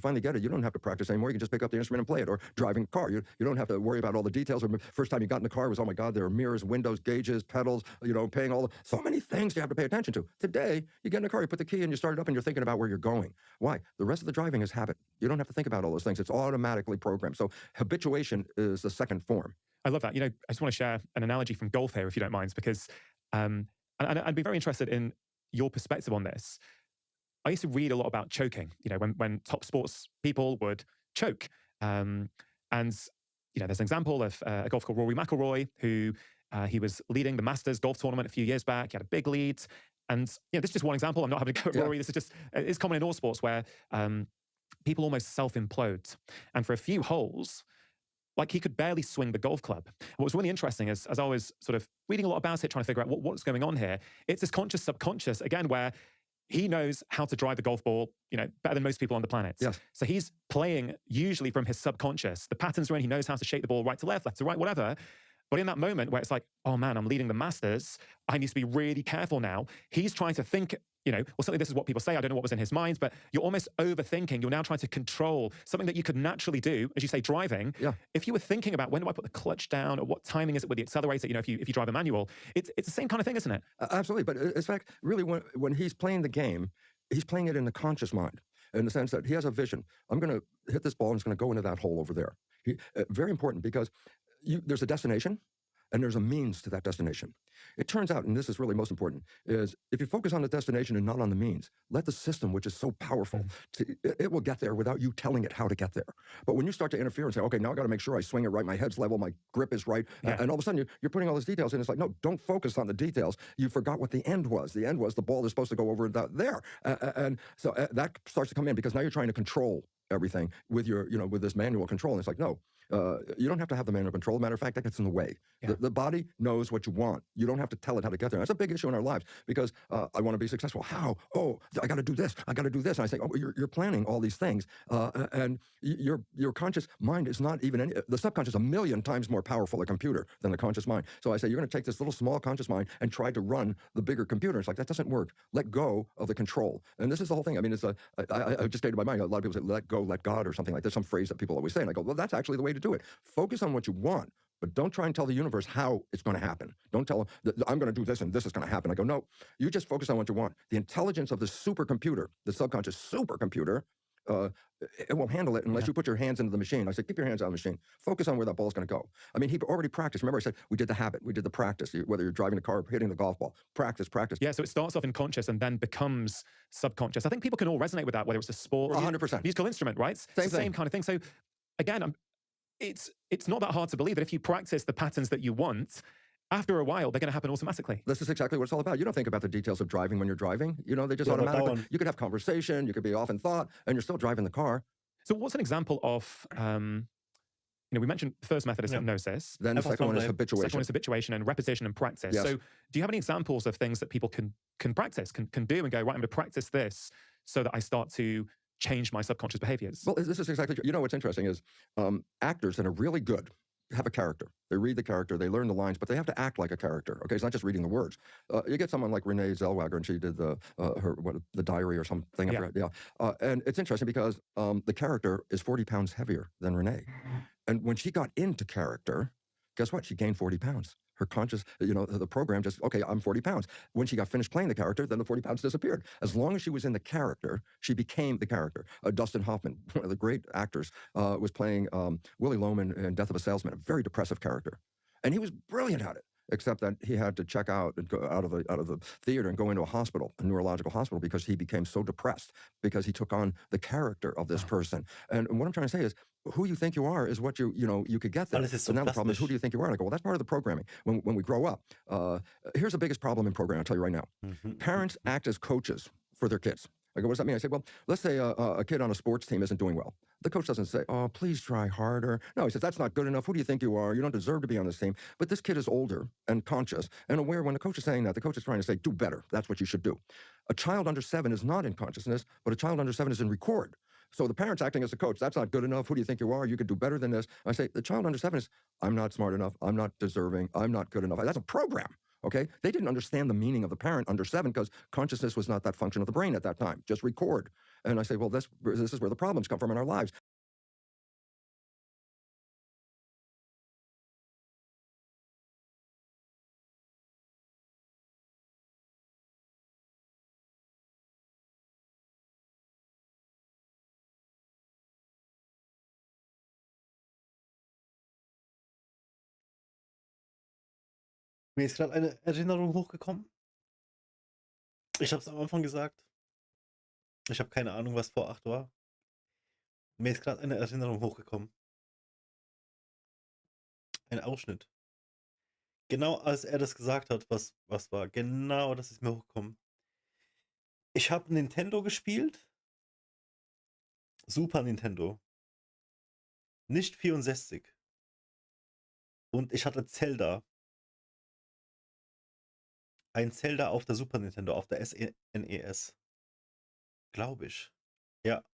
Speaker 1: finally get it. You don't have to practice anymore. You can just pick up the instrument and play it. Or driving a car. You don't have to worry about all the details. First time you got in the car was, oh my God, there are mirrors, windows, gauges, pedals, paying so many things you have to pay attention to. Today, you get in the car, you put the key in, you start it up, and you're thinking about where you're going. Why? The rest of the driving is habit. You don't have to think about all those things. It's automatically programmed. So habituation is the second form.
Speaker 3: I love that. I just want to share an analogy from golf here, if you don't mind, because and I'd be very interested in your perspective on this. I used to read a lot about choking, when top sports people would choke. And there's an example of a golfer called Rory McIlroy, who he was leading the Masters golf tournament a few years back. He had a big lead. And this is just one example. I'm not having to go at Rory. This is just, it's common in all sports where people almost self-implode. And for a few holes, like he could barely swing the golf club. What was really interesting is, as I was sort of reading a lot about it, trying to figure out what's going on here, it's this conscious subconscious, again, where he knows how to drive the golf ball, better than most people on the planet.
Speaker 1: Yes.
Speaker 3: So he's playing usually from his subconscious. The patterns are in, he knows how to shake the ball right to left to right, whatever. But in that moment where it's like, oh man, I'm leading the Masters, I need to be really careful now. He's trying to think, well, certainly this is what people say. I don't know what was in his mind, but you're almost overthinking. You're now trying to control something that you could naturally do, as you say, driving.
Speaker 1: Yeah.
Speaker 3: If you were thinking about when do I put the clutch down, or what timing is it with the accelerator, if you drive a manual, it's the same kind of thing, isn't it?
Speaker 1: Absolutely. But in fact, really, when he's playing the game, he's playing it in the conscious mind, in the sense that he has a vision. I'm going to hit this ball and it's going to go into that hole over there. Very important, because there's a destination and there's a means to that destination. It turns out, and this is really most important, is if you focus on the destination and not on the means, let the system, which is so powerful, it will get there without you telling it how to get there. But when you start to interfere and say, okay, now I got to make sure I swing it right, my head's level, my grip is right, and all of a sudden you're putting all these details in, it's like, no, don't focus on the details. You forgot what the end was. The end was the ball is supposed to go over there. And so that starts to come in, because now you're trying to control everything with your, with this manual control. And it's like, no, you don't have to have the manual control. Matter of fact, that gets in the way. Yeah. The body knows what you want. You don't have to tell it how to get there. That's a big issue in our lives, because I want to be successful. How? Oh, I got to do this. I got to do this. And I say, oh, you're planning all these things. And your conscious mind is not even the subconscious is 1,000,000 times more powerful a computer than the conscious mind. So I say, you're going to take this little small conscious mind and try to run the bigger computer. It's like, that doesn't work. Let go of the control. And this is the whole thing. I mean, I just stated my mind. A lot of people say, let go, let God, or something like that. Some phrase that people always say. And I go, well, that's actually the way to do it. Focus on what you want, but don't try and tell the universe how it's going to happen. Don't tell them, I'm going to do this and this is going to happen. I go, no, you just focus on what you want. The intelligence of the supercomputer, the subconscious supercomputer, it won't handle it unless you put your hands into the machine. I said, keep your hands on the machine. Focus on where that ball's going to go. I mean, he already practiced. Remember I said, we did the habit. We did the practice. Whether you're driving a car or hitting the golf ball. Practice.
Speaker 3: Yeah, so it starts off in conscious and then becomes subconscious. I think people can all resonate with that, whether it's a sport or
Speaker 1: 100%.
Speaker 3: musical instrument, right? It's the same kind of thing. So again, it's not that hard to believe that if you practice the patterns that you want, after a while, they're going to happen automatically.
Speaker 1: This is exactly what it's all about. You don't think about the details of driving when you're driving. They just automatically, you could have conversation, you could be off in thought, and you're still driving the car.
Speaker 3: So what's an example of, we mentioned the first method is hypnosis.
Speaker 1: Then the second one is habituation.
Speaker 3: Second one is habituation and repetition and practice.
Speaker 1: Yes.
Speaker 3: So do you have any examples of things that people can practice, can do and go, right, I'm going to practice this so that I start to change my subconscious behaviors?
Speaker 1: Well, this is exactly true. What's interesting is actors that are really good have a character. They read the character, they learn the lines, but they have to act like a character. Okay, it's not just reading the words. You get someone like Renee Zellweger, and she did the diary or something. And it's interesting because the character is 40 pounds heavier than Renee. And when she got into character, guess what? She gained 40 pounds. Her conscious, the program just, okay, I'm 40 pounds. When she got finished playing the character, then the 40 pounds disappeared. As long as she was in the character, she became the character. Dustin Hoffman, one of the great actors, was playing Willie Loman in Death of a Salesman, a very depressive character. And he was brilliant at it, except that he had to check out and go out of the theater and go into a hospital, a neurological hospital, because he became so depressed because he took on the character of this person. And what I'm trying to say is, who you think you are is what you could get there. So now the problem is, who do you think you are? And I go, well, that's part of the programming. When we grow up, here's the biggest problem in programming, I'll tell you right now. Parents act as coaches for their kids. I go, what does that mean? I say, well, let's say a kid on a sports team isn't doing well. The coach doesn't say, oh, please try harder. No, he says, that's not good enough. Who do you think you are? You don't deserve to be on this team. But this kid is older and conscious and aware. When the coach is saying that, the coach is trying to say, do better. That's what you should do. A child under 7 is not in consciousness, but a child under 7 is in record. So the parent's acting as a coach. That's not good enough. Who do you think you are? You could do better than this. I say, the child under 7 is, I'm not smart enough. I'm not deserving. I'm not good enough. That's a program. Okay? They didn't understand the meaning of the parent under 7 because consciousness was not that function of the brain at that time. Just record. And I say, well, this is where the problems come from in our lives.
Speaker 2: Mir ist gerade eine Erinnerung hochgekommen. Ich habe es am Anfang gesagt. Ich habe keine Ahnung, was vor 8 war. Mir ist gerade eine Erinnerung hochgekommen. Ein Ausschnitt. Genau als er das gesagt hat, was war. Genau das ist mir hochgekommen. Ich habe Nintendo gespielt. Super Nintendo. Nicht 64. Und ich hatte Zelda. Ein Zelda auf der Super Nintendo, auf der SNES. Glaube ich. Ja.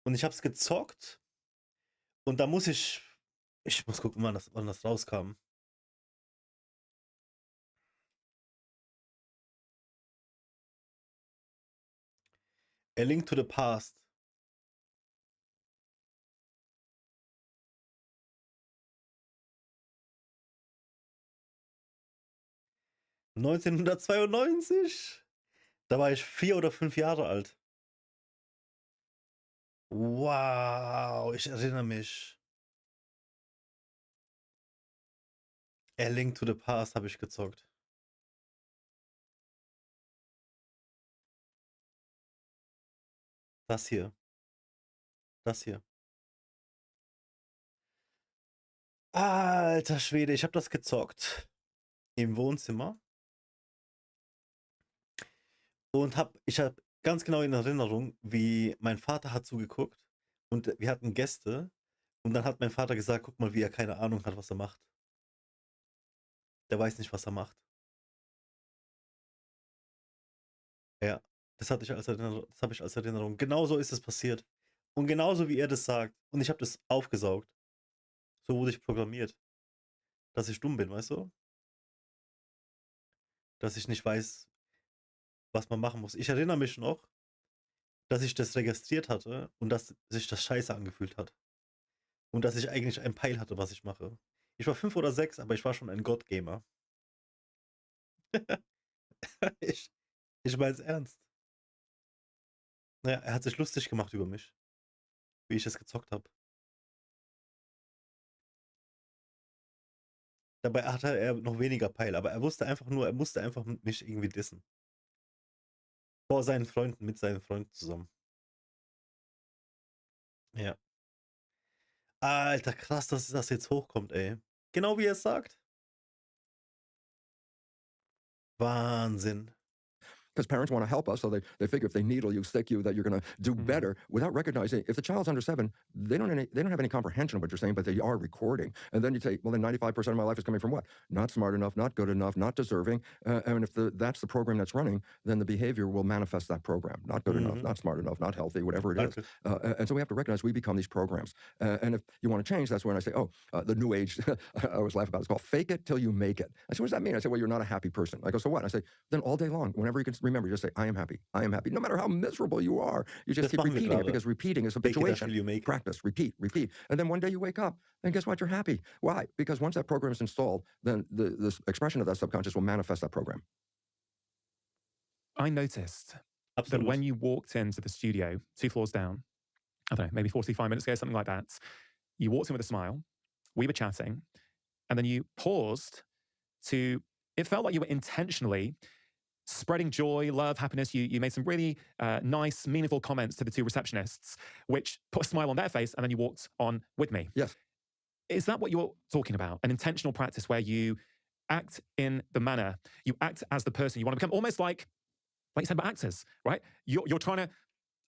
Speaker 2: Und ich habe es gezockt. Und da muss ich muss gucken, wann das rauskam. A Link to the Past. ...1992? Da war ich 4 oder 5 Jahre alt. Wow, ich erinnere mich. A Link to the Past habe ich gezockt. Das hier. Das hier. Alter Schwede, ich habe das gezockt. Im Wohnzimmer. Und ich habe ganz genau in Erinnerung, wie mein Vater hat zugeguckt. Und wir hatten Gäste. Und dann hat mein Vater gesagt, guck mal, wie er keine Ahnung hat, was er macht. Der weiß nicht, was er macht. Ja, das habe ich als Erinnerung. Genauso ist es passiert. Und genauso wie er das sagt. Und ich habe das aufgesaugt. So wurde ich programmiert. Dass ich dumm bin, weißt du? Dass ich nicht weiß, was man machen muss. Ich erinnere mich noch, dass ich das registriert hatte und dass sich das scheiße angefühlt hat. Und dass ich eigentlich einen Peil hatte, was ich mache. Ich war 5 oder 6, aber ich war schon ein God-Gamer. ich meine es ernst. Naja, er hat sich lustig gemacht über mich. Wie ich es gezockt habe. Dabei hatte er noch weniger Peil, aber er musste einfach mich irgendwie dissen. Vor seinen Freunden, mit seinen Freunden zusammen. Ja. Alter, krass, dass das jetzt hochkommt, ey. Genau wie er es sagt. Wahnsinn.
Speaker 1: Because parents want to help us, so they figure if they needle you, stick you, that you're going to do better without recognizing if the child's under 7, they don't have any comprehension of what you're saying, but they are recording. And then you say, well, then 95% of my life is coming from what? Not smart enough, not good enough, not deserving. And if that's the program that's running, then the behavior will manifest that program. Not good enough, not smart enough, not healthy, whatever it is. And so we have to recognize we become these programs. And if you want to change, that's when I say, the new age, I always laugh about it. It's called fake it till you make it. I say, what does that mean? I say, well, you're not a happy person. I go, so what? I say, then all day long, whenever you can remember, just say, I am happy. I am happy. No matter how miserable you are, you just keep repeating it because repeating is habituation. Practice, repeat. And then one day you wake up and guess what? You're happy. Why? Because once that program is installed, then the expression of that subconscious will manifest that program.
Speaker 3: I noticed that when you walked into the studio 2 floors down, I don't know, maybe 45 minutes ago, something like that, you walked in with a smile, we were chatting, and then you paused it felt like you were intentionally spreading joy, love, happiness. You made some really nice, meaningful comments to the 2 receptionists, which put a smile on their face, and then you walked on with me.
Speaker 1: Yes.
Speaker 3: Is that what you're talking about? An intentional practice where you act in the manner, you act as the person you want to become, almost like you said about actors, right? You're trying to,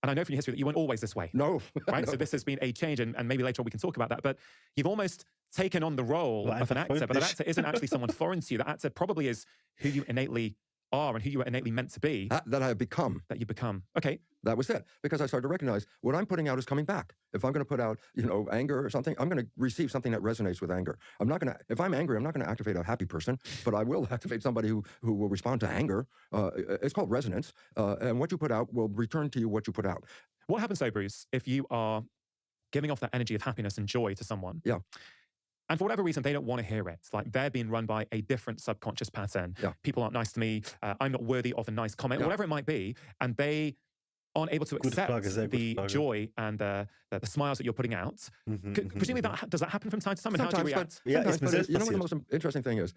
Speaker 3: and I know from your history that you weren't always this way.
Speaker 1: No.
Speaker 3: Right?
Speaker 1: No.
Speaker 3: So this has been a change, and maybe later on we can talk about that, but you've almost taken on the role of an actor, but that actor isn't actually someone foreign to you. That actor probably is who you innately are and who you are innately meant to be.
Speaker 1: That I have become.
Speaker 3: That you become. Okay.
Speaker 1: That was it. Because I started to recognize what I'm putting out is coming back. If I'm going to put out, anger or something, I'm going to receive something that resonates with anger. If I'm angry, I'm not going to activate a happy person, but I will activate somebody who will respond to anger. It's called resonance. And what you put out will return to you what you put out.
Speaker 3: What happens though, Bruce, if you are giving off that energy of happiness and joy to someone?
Speaker 1: Yeah.
Speaker 3: And for whatever reason, they don't want to hear it. Like they're being run by a different subconscious pattern.
Speaker 1: Yeah.
Speaker 3: People aren't nice to me. I'm not worthy of a nice comment, whatever it might be. And they aren't able to accept the joy and the smiles that you're putting out. Presumably, does that happen from time to time? And
Speaker 1: Sometimes,
Speaker 3: how do you react?
Speaker 1: But what the most interesting thing is,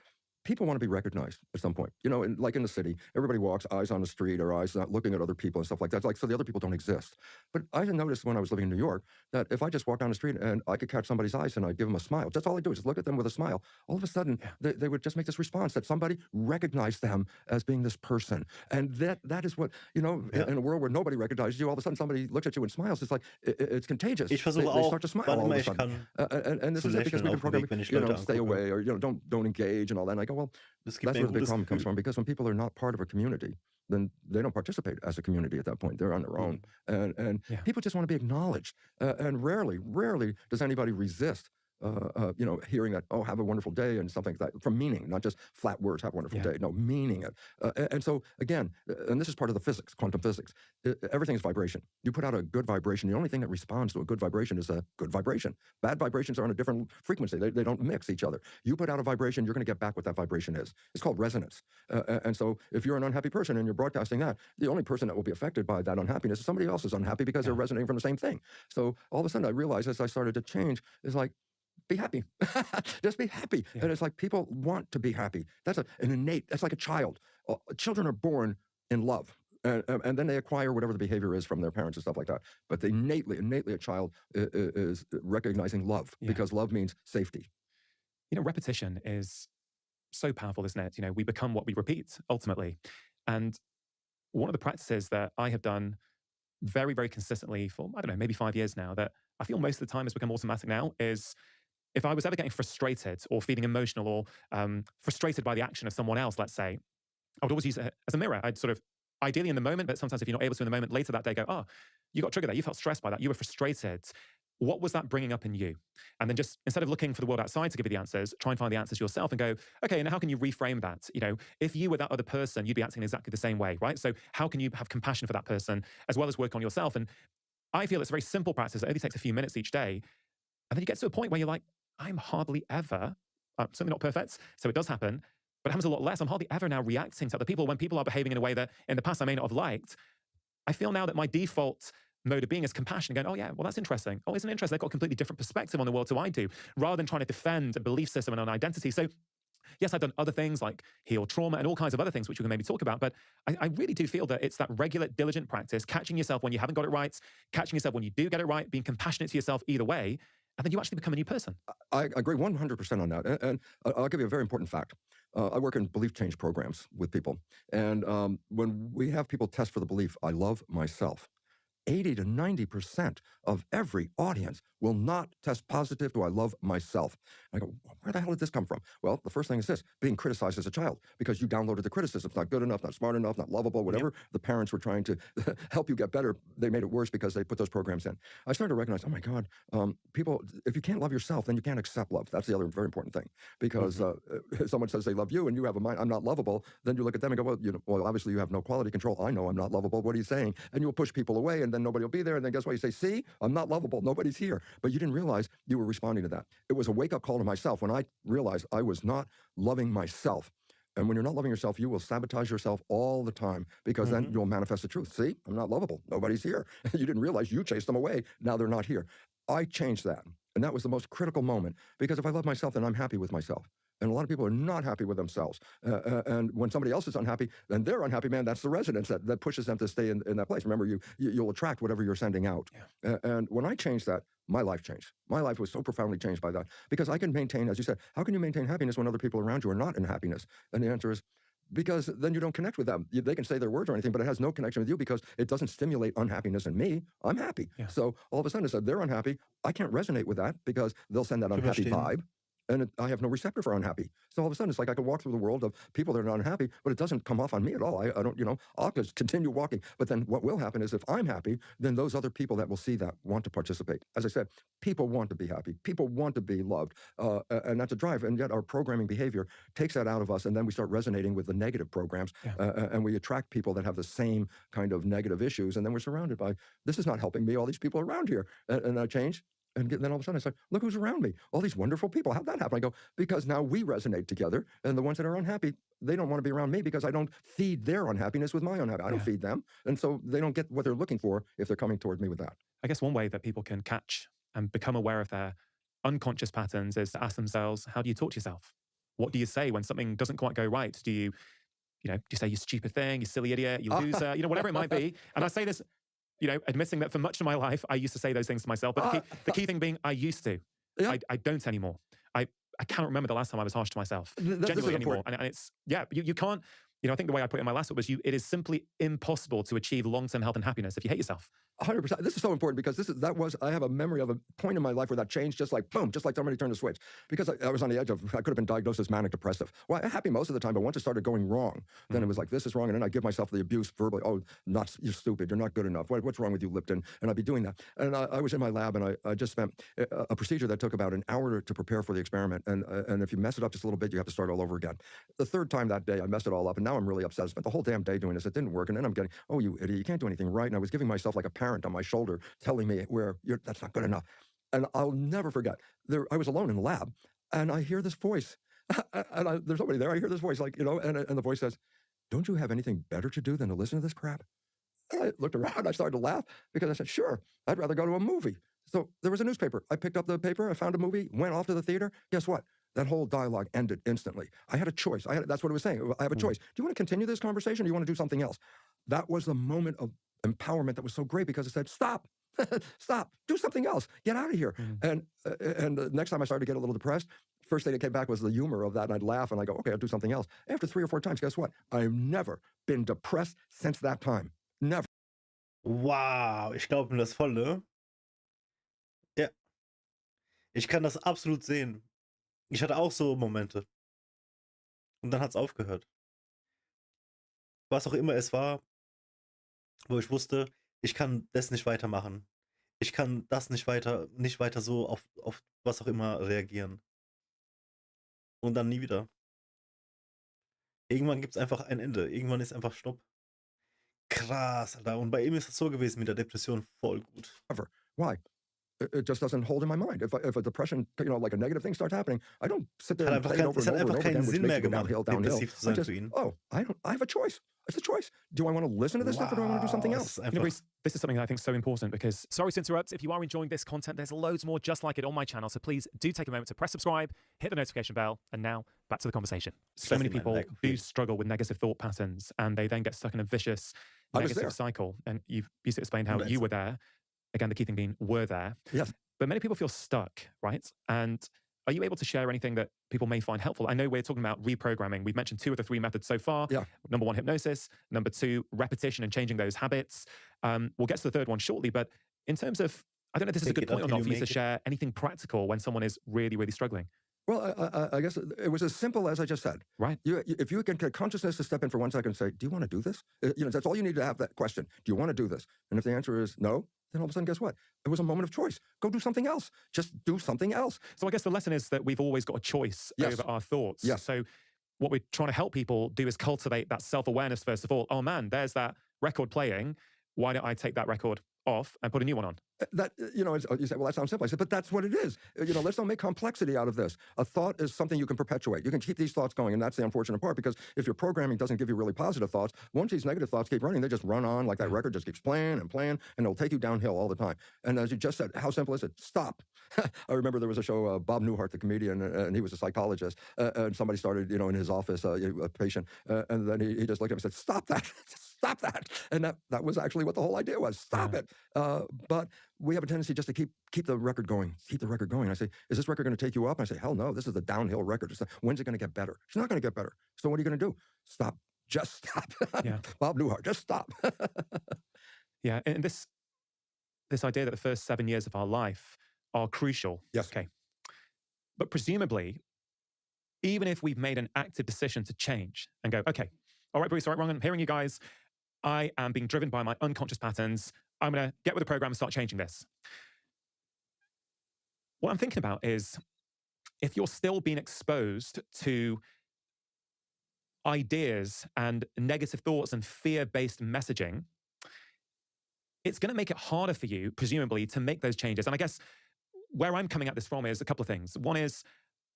Speaker 1: people want to be recognized at some point. You know, like in the city, everybody walks, eyes on the street or eyes not looking at other people and stuff like that. It's like, so the other people don't exist. But I noticed when I was living in New York that if I just walked down the street and I could catch somebody's eyes and I'd give them a smile, that's all I do is just look at them with a smile. All of a sudden, they would just make this response that somebody recognized them as being this person. And that is what, you know, in a world where nobody recognizes you, all of a sudden somebody looks at you and smiles. It's like, it's contagious.
Speaker 2: Ich versuche
Speaker 1: They
Speaker 2: auch,
Speaker 1: start to smile
Speaker 2: wann
Speaker 1: all of
Speaker 2: immer
Speaker 1: a
Speaker 2: ich
Speaker 1: sudden.
Speaker 2: kann,
Speaker 1: And this
Speaker 2: zu
Speaker 1: is it because
Speaker 2: lächeln
Speaker 1: we've been
Speaker 2: auf dem Weg,
Speaker 1: programming,
Speaker 2: wenn ich
Speaker 1: you know,
Speaker 2: Leute
Speaker 1: stay
Speaker 2: angucke.
Speaker 1: away or, you know, don't engage and all that. And I go, well,
Speaker 2: Das gibt
Speaker 1: that's
Speaker 2: mir
Speaker 1: where
Speaker 2: ein
Speaker 1: the big
Speaker 2: gutes
Speaker 1: problem comes
Speaker 2: Gefühl.
Speaker 1: from, because when people are not part of a community, then they don't participate as a community at that point. They're on their own. And people just want to be acknowledged. And rarely does anybody resist you know, hearing that, oh, have a wonderful day and something like that, from meaning, not just flat words, have a wonderful day. No, meaning it. And so, again, and this is part of the physics, quantum physics, everything is vibration. You put out a good vibration, the only thing that responds to a good vibration is a good vibration. Bad vibrations are on a different frequency. They don't mix each other. You put out a vibration, you're going to get back what that vibration is. It's called resonance. And so if you're an unhappy person and you're broadcasting that, the only person that will be affected by that unhappiness is somebody else is unhappy because they're resonating from the same thing. So all of a sudden I realized as I started to change, it's like, be happy. Just be happy. And it's like people want to be happy. That's an innate, that's like a child. Children are born in love. And then they acquire whatever the behavior is from their parents and stuff like that. But innately a child is recognizing love because love means safety.
Speaker 3: You know, repetition is so powerful, isn't it? You know, we become what we repeat, ultimately. And one of the practices that I have done very, very consistently for, I don't know, maybe 5 years now, that I feel most of the time has become automatic now, is if I was ever getting frustrated or feeling emotional or frustrated by the action of someone else, let's say, I would always use it as a mirror. I'd sort of, ideally in the moment, but sometimes if you're not able to in the moment, later that day go, oh, you got triggered there. You felt stressed by that. You were frustrated. What was that bringing up in you? And then just, instead of looking for the world outside to give you the answers, try and find the answers yourself and go, okay, and how can you reframe that? You know, if you were that other person, you'd be acting exactly the same way, right? So how can you have compassion for that person as well as work on yourself? And I feel it's a very simple practice. It only takes a few minutes each day. And then you get to a point where you're like, I'm hardly ever, certainly not perfect, so it does happen, but it happens a lot less. I'm hardly ever now reacting to other people when people are behaving in a way that in the past I may not have liked. I feel now that my default mode of being is compassion, going, oh yeah, well that's interesting. Oh, isn't it interesting? They've got a completely different perspective on the world to I do, rather than trying to defend a belief system and an identity. So yes, I've done other things like heal trauma and all kinds of other things, which we can maybe talk about, but I really do feel that it's that regular, diligent practice, catching yourself when you haven't got it right, catching yourself when you do get it right, being compassionate to yourself either way, and then you actually become a new person.
Speaker 1: I agree 100% on that. And I'll give you a very important fact. I work in belief change programs with people. And when we have people test for the belief, I love myself, 80 to 90% of every audience will not test positive to I love myself. And I go, where the hell did this come from? Well, the first thing is this, being criticized as a child because you downloaded the criticism. It's not good enough, not smart enough, not lovable, whatever. The parents were trying to help you get better. They made it worse because they put those programs in. I started to recognize, oh my God, people, if you can't love yourself, then you can't accept love. That's the other very important thing. Because if someone says they love you and you have a mind, I'm not lovable, then you look at them and go, well, obviously you have no quality control. I know I'm not lovable. What are you saying? And you'll push people away and then nobody will be there. And then guess what? You say, see, I'm not lovable. Nobody's here. But you didn't realize you were responding to that. It was a wake-up call to myself when I realized I was not loving myself. And when you're not loving yourself, you will sabotage yourself all the time because then you'll manifest the truth. See, I'm not lovable. Nobody's here. You didn't realize you chased them away. Now they're not here. I changed that. And that was the most critical moment because if I love myself, then I'm happy with myself. And a lot of people are not happy with themselves. And when somebody else is unhappy, then they're unhappy, man. That's the resonance that pushes them to stay in that place. Remember, you'll attract whatever you're sending out. And when I changed that, my life changed. My life was so profoundly changed by that. Because I can maintain, as you said, how can you maintain happiness when other people around you are not in happiness? And the answer is, because then you don't connect with them. They can say their words or anything, but it has no connection with you because it doesn't stimulate unhappiness in me. I'm happy. So all of a sudden, they're unhappy. I can't resonate with that because they'll send that unhappy vibe. And I have no receptor for unhappy. So all of a sudden, it's like I can walk through the world of people that are not unhappy, but it doesn't come off on me at all. I don't, I'll just continue walking. But then what will happen is if I'm happy, then those other people that will see that want to participate. As I said, people want to be happy. People want to be loved. And that's a drive. And yet our programming behavior takes that out of us. And then we start resonating with the negative programs. And we attract people that have the same kind of negative issues. And then we're surrounded by, this is not helping me, all these people around here. And I change. And then all of a sudden, I said, look who's around me. All these wonderful people. How'd that happen? I go, because now we resonate together. And the ones that are unhappy, they don't want to be around me because I don't feed their unhappiness with my unhappiness. I don't feed them. And so they don't get what they're looking for if they're coming toward me with that.
Speaker 3: I guess one way that people can catch and become aware of their unconscious patterns is to ask themselves, how do you talk to yourself? What do you say when something doesn't quite go right? Do you say you stupid thing, you silly idiot, you loser, whatever it might be. And I say this, admitting that for much of my life, I used to say those things to myself. But the key thing being, I used to.
Speaker 1: Yeah.
Speaker 3: I don't anymore. I cannot remember the last time I was harsh to myself.
Speaker 1: This is
Speaker 3: Genuinely anymore.
Speaker 1: important.
Speaker 3: And it's, you can't, I think the way I put it in my last book was it is simply impossible to achieve long-term health and happiness if you hate yourself.
Speaker 1: 100%. This is so important because I have a memory of a point in my life where that changed, just like boom, just like somebody turned a switch. Because I was on the edge of, I could have been diagnosed as manic depressive. Well, I'm happy most of the time, but once it started going wrong, then it was like, this is wrong. And then I give myself the abuse verbally. Oh, you're stupid. You're not good enough. What's wrong with you, Lipton? And I'd be doing that. And I was in my lab and I just spent a procedure that took about an hour to prepare for the experiment. And if you mess it up just a little bit, you have to start all over again. The third time that day, I messed it all up. And now I'm really upset. I spent the whole damn day doing this. It didn't work. And then I'm getting, oh, you idiot, you can't do anything right. And I was giving myself like a parent on my shoulder, telling me that's not good enough. And I'll never forget, I was alone in the lab, and I hear this voice, and there's nobody there. I hear this voice, and the voice says, don't you have anything better to do than to listen to this crap? And I looked around, I started to laugh, because I said, sure, I'd rather go to a movie. So there was a newspaper. I picked up the paper, I found a movie, went off to the theater. Guess what? That whole dialogue ended instantly. I had a choice. That's what it was saying. I have a choice. Do you want to continue this conversation, or do you want to do something else? That was the moment of empowerment that was so great, because it said, stop. Stop, do something else, get out of here. And the next time I started to get a little depressed, first thing that came back was the humor of that, and I'd laugh and I go, okay, I'll do something else. After 3 or 4 times, guess what? I've never been depressed since that time. Never.
Speaker 2: Wow, ich glaube mir das voll, ne? Ja. Ich kann das absolut sehen. Ich hatte auch so Momente. Und dann hat's aufgehört. Was auch immer es war, wo ich wusste, ich kann das nicht weitermachen. Ich kann das nicht weiter so auf was auch immer reagieren. Und dann nie wieder. Irgendwann gibt's einfach ein Ende. Irgendwann ist einfach Stopp. Krass, Alter. Und bei ihm ist es so gewesen mit der Depression voll gut.
Speaker 1: Why? It just doesn't hold in my mind. If a depression, like a negative thing starts happening, I don't sit there and play it over and over and over again, which makes you go downhill.
Speaker 2: Depressiv zu sein für ihn.
Speaker 1: I have a choice. It's a choice. Do I want to listen to this stuff, or do I want to do something else?
Speaker 3: Bruce, this is something that I think is so important, because, sorry to interrupt, if you are enjoying this content, there's loads more just like it on my channel, so please do take a moment to press subscribe, hit the notification bell, and now back to the conversation. So many people do struggle with negative thought patterns, and they then get stuck in a vicious negative cycle. And you've used to explain how you were there. Again, the key thing being, were there.
Speaker 1: Yes.
Speaker 3: But many people feel stuck, right? And are you able to share anything that people may find helpful? I know we're talking about reprogramming. We've mentioned 2 of the 3 methods so far.
Speaker 1: Yeah.
Speaker 3: Number 1, hypnosis. Number 2, repetition and changing those habits. We'll get to the 3rd one shortly. But in terms of, I don't know if this is a good point or not for you to share anything practical when someone is really, really struggling.
Speaker 1: Well, I guess it was as simple as I just said.
Speaker 3: Right.
Speaker 1: If you can get consciousness to step in for 1 second and say, do you want to do this? That's all you need to have that question. Do you want to do this? And if the answer is no, then all of a sudden, guess what? It was a moment of choice. Go do something else. Just do something else.
Speaker 3: So I guess the lesson is that we've always got a choice over our thoughts.
Speaker 1: Yes.
Speaker 3: So what we're trying to help people do is cultivate that self-awareness first of all. Oh man, there's that record playing. Why don't I take that record off and put a new one on?
Speaker 1: That, you say, well, that sounds simple. I said, but that's what it is. Let's not make complexity out of this. A thought is something you can perpetuate. You can keep these thoughts going, and that's the unfortunate part, because if your programming doesn't give you really positive thoughts, once these negative thoughts keep running, they just run on like that record just keeps playing and playing, and it'll take you downhill all the time. And as you just said, how simple is it? Stop. I remember there was a show, Bob Newhart, the comedian, and he was a psychologist, and somebody started, in his office, a patient, and then he just looked at him and said, stop that. Stop that. And that was actually what the whole idea was. Stop it. But we have a tendency just to keep the record going. Keep the record going. I say, is this record going to take you up? And I say, hell no, this is the downhill record. When's it going to get better? It's not going to get better. So what are you going to do? Stop. Just stop.
Speaker 3: Yeah.
Speaker 1: Bob Newhart, just stop.
Speaker 3: Yeah. And this idea that the first 7 years of our life are crucial.
Speaker 1: Yes.
Speaker 3: Okay. But presumably, even if we've made an active decision to change and go, okay, all right, Bruce, all right, Rangan, I'm hearing you guys. I am being driven by my unconscious patterns. I'm going to get with the program and start changing this. What I'm thinking about is, if you're still being exposed to ideas and negative thoughts and fear-based messaging, it's going to make it harder for you, presumably, to make those changes. And I guess where I'm coming at this from is a couple of things. One is,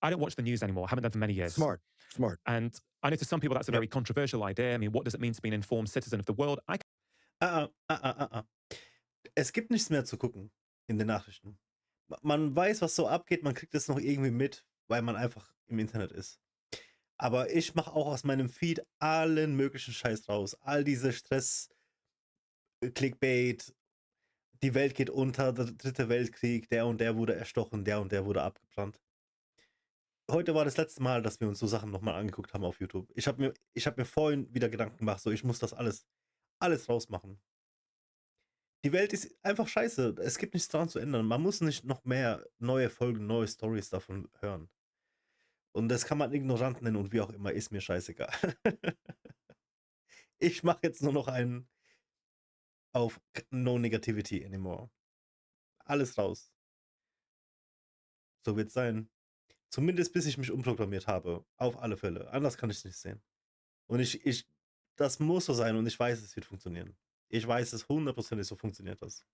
Speaker 3: I don't watch the news anymore. I haven't done for many years.
Speaker 1: Smart.
Speaker 3: And I know to some people that's a very controversial idea. I mean, what does it mean to be an informed citizen of the world?
Speaker 2: Es gibt nichts mehr zu gucken in den Nachrichten. Man weiß, was so abgeht, man kriegt es noch irgendwie mit, weil man einfach im Internet ist. Aber ich mache auch aus meinem Feed allen möglichen Scheiß raus. All diese Stress, Clickbait, die Welt geht unter, der dritte Weltkrieg, der und der wurde erstochen, der und der wurde abgebrannt. Heute war das letzte Mal, dass wir uns so Sachen nochmal angeguckt haben auf YouTube. Ich hab mir vorhin wieder Gedanken gemacht, so ich muss das alles rausmachen. Die Welt ist einfach scheiße. Es gibt nichts daran zu ändern. Man muss nicht noch mehr neue Folgen, neue Stories davon hören. Und das kann man ignorant nennen und wie auch immer, ist mir scheißegal. Ich mache jetzt nur noch einen auf No Negativity anymore. Alles raus. So wird's sein. Zumindest bis ich mich umprogrammiert habe. Auf alle Fälle. Anders kann ich es nicht sehen. Und das muss so sein und ich weiß, es wird funktionieren. Ich weiß es 100% so funktioniert das.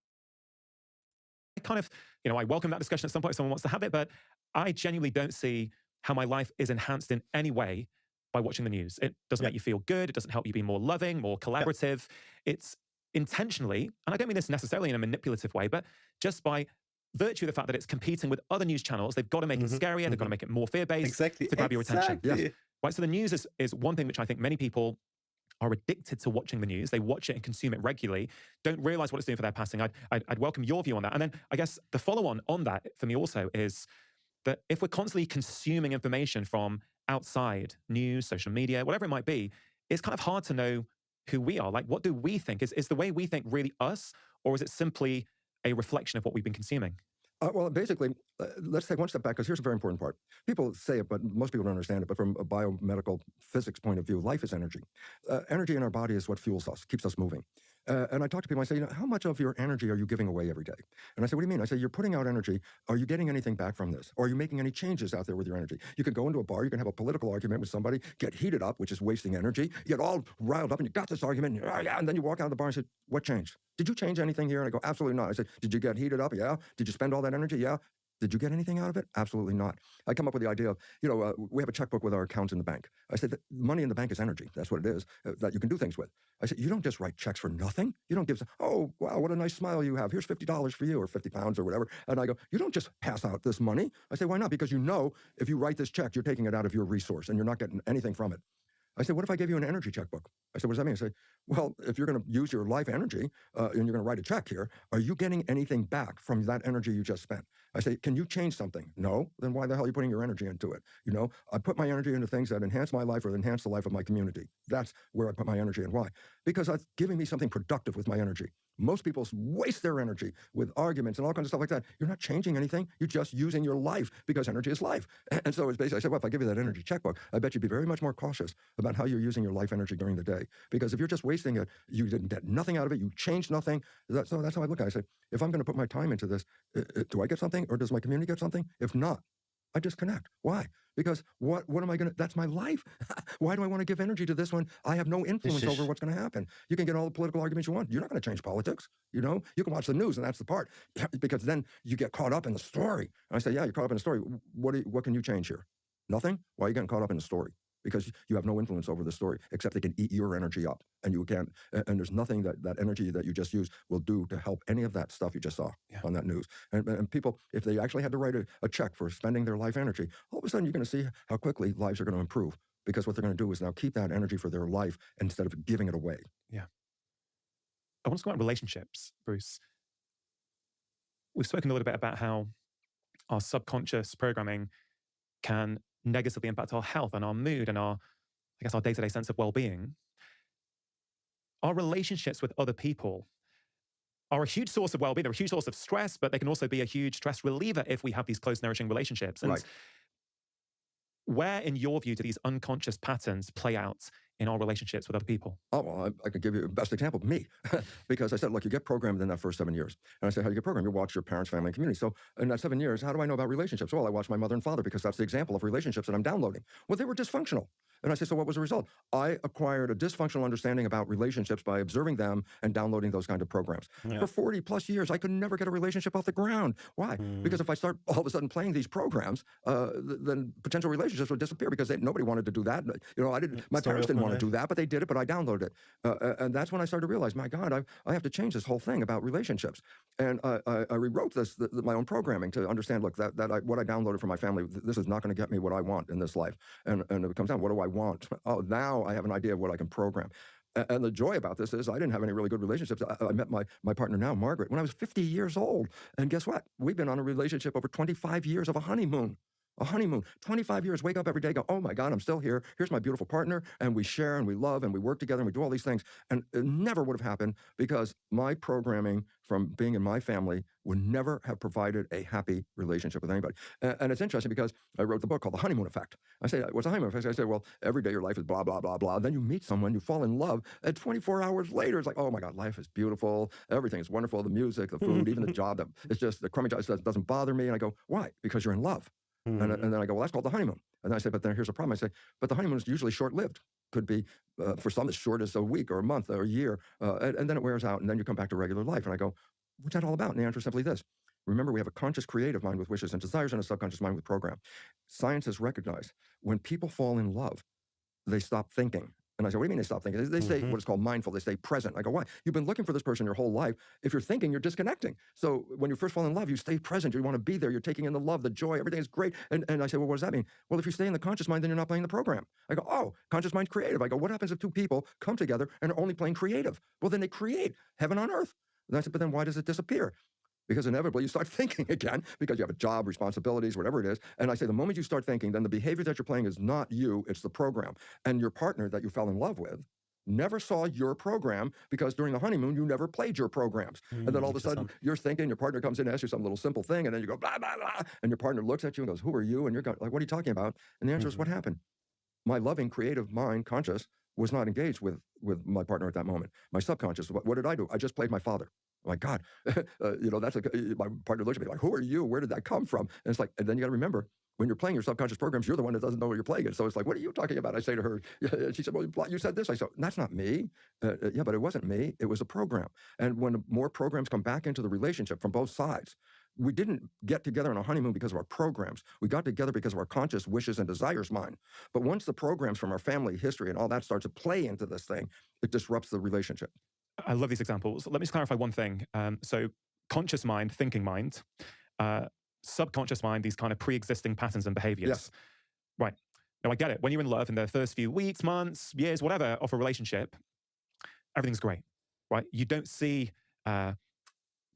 Speaker 3: Kind of, I welcome that discussion at some point if someone wants to have it, but I genuinely don't see how my life is enhanced in any way by watching the news. It doesn't make you feel good. It doesn't help you be more loving, more collaborative. It's intentionally, and I don't mean this necessarily in a manipulative way, but just by virtue of the fact that it's competing with other news channels, they've got to make it scarier, they've got to make it more fear-based to grab your attention.
Speaker 2: Yes.
Speaker 3: Right, so the news is one thing which I think many people are addicted to watching the news. They watch it and consume it regularly, don't realize what it's doing for their passing. I'd welcome your view on that. And then I guess the follow-on on that for me also is that if we're constantly consuming information from outside, news, social media, whatever it might be, it's kind of hard to know who we are. Like, what do we think? Is the way we think really us, or is it simply a reflection of what we've been consuming?
Speaker 1: Well, basically, let's take one step back, because here's a very important part. People say it, but most people don't understand it. But from a biomedical physics point of view, life is energy. Energy in our body is what fuels us, keeps us moving. And I talk to people, I say, how much of your energy are you giving away every day? And I say, what do you mean? I say, you're putting out energy. Are you getting anything back from this? Or are you making any changes out there with your energy? You can go into a bar, you can have a political argument with somebody, get heated up, which is wasting energy. You get all riled up and you got this argument, and then you walk out of the bar and say, what changed? Did you change anything here? And I go, absolutely not. I said, did you get heated up? Yeah. Did you spend all that energy? Yeah. Did you get anything out of it? Absolutely not. I come up with the idea of, we have a checkbook with our accounts in the bank. I said, money in the bank is energy. That's what it is, that you can do things with. I said, you don't just write checks for nothing. You don't give, oh, wow, what a nice smile you have. Here's $50 for you, or 50 pounds or whatever. And I go, you don't just pass out this money. I say, why not? Because if you write this check, you're taking it out of your resource and you're not getting anything from it. I said, what if I gave you an energy checkbook? I said, what does that mean? I said, well, if you're going to use your life energy and you're going to write a check here, are you getting anything back from that energy you just spent? I say, can you change something? No. Then why the hell are you putting your energy into it? I put my energy into things that enhance my life or enhance the life of my community. That's where I put my energy, and why? Because that's giving me something productive with my energy. Most people waste their energy with arguments and all kinds of stuff like that. You're not changing anything. You're just using your life, because energy is life. And so it's basically, I said, well, if I give you that energy checkbook, I bet you'd be very much more cautious about how you're using your life energy during the day. Because if you're just wasting it, you didn't get nothing out of it, you changed nothing. So that's how I look at it. I say, if I'm going to put my time into this, do I get something, or does my community get something? If not, I disconnect. Why? Because what am I going to, that's my life. Why do I want to give energy to this one? I have no influence over what's going to happen. You can get all the political arguments you want. You're not going to change politics. You can watch the news, and that's the part, because then you get caught up in the story. And I say, yeah, you're caught up in the story. What can you change here? Nothing? Why are you getting caught up in the story? Because you have no influence over the story, except they can eat your energy up, and you can't. And there's nothing that energy that you just use will do to help any of that stuff you just saw on that news. And people, if they actually had to write a check for spending their life energy, all of a sudden you're going to see how quickly lives are going to improve, because what they're going to do is now keep that energy for their life instead of giving it away.
Speaker 3: Yeah. I want to talk about relationships, Bruce. We've spoken a little bit about how our subconscious programming can negatively impact our health and our mood and our day-to-day sense of well-being. Our relationships with other people are a huge source of well-being. They're a huge source of stress, but they can also be a huge stress reliever if we have these close, nourishing relationships. And where, in your view, do these unconscious patterns play out in our relationships with other people?
Speaker 1: Oh, well, I could give you the best example, me. Because I said, look, you get programmed in that first 7 years. And I said, how do you get programmed? You watch your parents, family, and community. So in that 7 years, how do I know about relationships? Well, I watch my mother and father, because that's the example of relationships that I'm downloading. Well, they were dysfunctional. And I say, so what was the result? I acquired a dysfunctional understanding about relationships by observing them and downloading those kind of programs.
Speaker 2: Yeah.
Speaker 1: For 40 plus years, I could never get a relationship off the ground. Why? Because if I start all of a sudden playing these programs, then potential relationships would disappear because nobody wanted to do that. You know, my parents didn't want to do that, but they did it, but I downloaded it. And that's when I started to realize, my God, I have to change this whole thing about relationships. And I rewrote my own programming to understand, look, what I downloaded from my family, this is not going to get me what I want in this life. And it comes down, what do I want? Oh, now I have an idea of what I can program. And the joy about this is I didn't have any really good relationships. I met my partner now, Margaret, when I was 50 years old. And guess what? We've been on a relationship over 25 years of a honeymoon. A honeymoon, 25 years, wake up every day, go, oh my God, I'm still here. Here's my beautiful partner. And we share and we love and we work together and we do all these things. And it never would have happened because my programming from being in my family would never have provided a happy relationship with anybody. And it's interesting because I wrote the book called The Honeymoon Effect. I say, what's the honeymoon effect? I say, well, every day your life is blah, blah, blah, blah. Then you meet someone, you fall in love, and 24 hours later, it's like, oh my God, life is beautiful. Everything is wonderful. The music, the food, even the job, it's just the crummy job doesn't bother me. And I go, why? Because you're in love. And then I go, well, that's called the honeymoon. And then I say, but then here's a problem. I say, but the honeymoon is usually short-lived. Could be, for some, as short as a week or a month or a year. And then it wears out, and then you come back to regular life. And I go, what's that all about? And the answer is simply this. Remember, we have a conscious creative mind with wishes and desires and a subconscious mind with program. Science has recognized when people fall in love, they stop thinking. And I say, what do you mean they stop thinking? They stay what is called mindful. They stay present. I go, why? You've been looking for this person your whole life. If you're thinking, you're disconnecting. So when you first fall in love, you stay present. You want to be there. You're taking in the love, the joy. Everything is great. And I say, well, what does that mean? Well, if you stay in the conscious mind, then you're not playing the program. I go, oh, conscious mind creative. I go, what happens if two people come together and are only playing creative? Well, then they create heaven on earth. And I said, but then why does it disappear? Because inevitably you start thinking again because you have a job, responsibilities, whatever it is. And I say the moment you start thinking, then the behavior that you're playing is not you, it's the program. And your partner that you fell in love with never saw your program because during the honeymoon, you never played your programs. And then all of a sudden you're thinking, your partner comes in and asks you some little simple thing, and then you go, blah, blah, blah. And your partner looks at you and goes, who are you? And you're going, like, what are you talking about? And the answer is, what happened? My loving, creative mind, conscious, was not engaged with my partner at that moment. My subconscious, what did I do? I just played my father. I'm like, God, my partner looks at me like, who are you? Where did that come from? And it's like, and then you got to remember, when you're playing your subconscious programs, you're the one that doesn't know what you're playing it. So it's like, what are you talking about? I say to her, she said, well, you said this. I said, that's not me. Yeah, but it wasn't me. It was a program. And when more programs come back into the relationship from both sides, we didn't get together on a honeymoon because of our programs. We got together because of our conscious wishes and desires mind. But once the programs from our family history and all that starts to play into this thing, it disrupts the relationship.
Speaker 3: I love these examples. Let me just clarify one thing. So conscious mind, thinking mind, subconscious mind, these kind of pre-existing patterns and behaviors.
Speaker 1: Yes.
Speaker 3: Right. Now, I get it. When you're in love in the first few weeks, months, years, whatever, of a relationship, everything's great, right? You don't see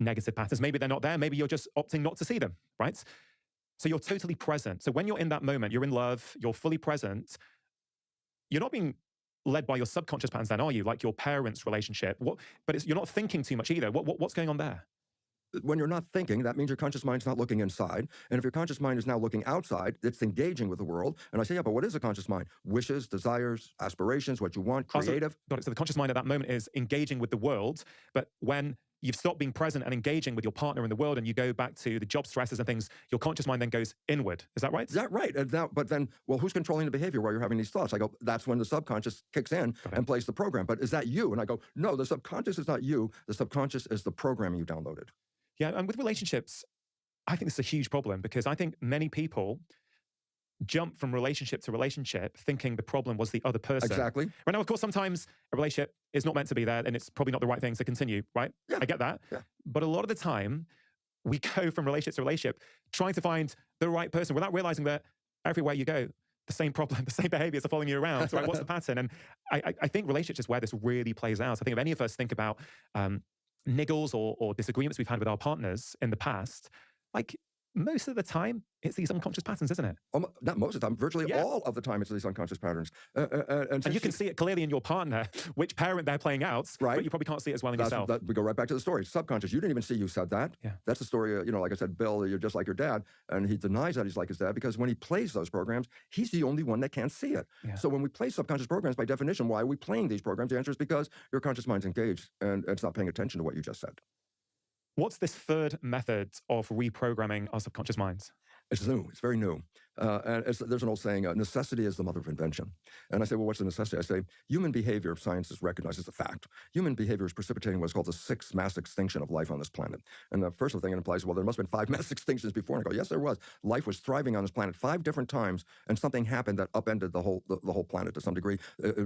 Speaker 3: negative patterns. Maybe they're not there. Maybe you're just opting not to see them, right? So you're totally present. So when you're in that moment, you're in love, you're fully present, you're not being led by your subconscious patterns then, are you? Like your parents' relationship. But you're not thinking too much either. What's going on there?
Speaker 1: When you're not thinking, that means your conscious mind's not looking inside. And if your conscious mind is now looking outside, it's engaging with the world. And I say, yeah, but what is a conscious mind? Wishes, desires, aspirations, what you want, creative.
Speaker 3: Got it. So the conscious mind at that moment is engaging with the world. But when you've stopped being present and engaging with your partner in the world and you go back to the job stresses and things, your conscious mind then goes inward. Is that right?
Speaker 1: Is that right? But then, well, who's controlling the behavior while you're having these thoughts? I go, that's when the subconscious kicks in and plays the program. But is that you? And I go, no, the subconscious is not you. The subconscious is the programming you downloaded.
Speaker 3: Yeah, and with relationships, I think this is a huge problem because I think many people jump from relationship to relationship thinking the problem was the other person.
Speaker 1: Exactly.
Speaker 3: Right now, of course, sometimes a relationship is not meant to be there and it's probably not the right thing to continue, right?
Speaker 1: Yeah.
Speaker 3: I get that.
Speaker 1: Yeah.
Speaker 3: But a lot of the time, we go from relationship to relationship trying to find the right person without realizing that everywhere you go, the same problem, the same behaviors are following you around. So right, what's the pattern? And I think relationships is where this really plays out. I think if any of us think about niggles or disagreements we've had with our partners in the past, like most of the time, it's these unconscious patterns, isn't it?
Speaker 1: Not most of the time, virtually all of the time, it's these unconscious patterns.
Speaker 3: And you can see it clearly in your partner, which parent they're playing out,
Speaker 1: right?
Speaker 3: But you probably can't see it as well in yourself.
Speaker 1: We go right back to the story. Subconscious, you didn't even see you said that.
Speaker 3: Yeah.
Speaker 1: That's the story, like I said, Bill, you're just like your dad. And he denies that he's like his dad because when he plays those programs, he's the only one that can't see it.
Speaker 3: Yeah.
Speaker 1: So when we play subconscious programs, by definition, why are we playing these programs? The answer is because your conscious mind's engaged and it's not paying attention to what you just said.
Speaker 3: What's this third method of reprogramming our subconscious minds?
Speaker 1: It's new. It's very new. And there's an old saying, necessity is the mother of invention. And I say, well, what's the necessity? I say, human behavior, science is recognized as a fact. Human behavior is precipitating what's called the sixth mass extinction of life on this planet. And the first thing it implies, well, there must have been 5 mass extinctions before. And I go, yes, there was. Life was thriving on this planet 5 different times, and something happened that upended the whole planet to some degree.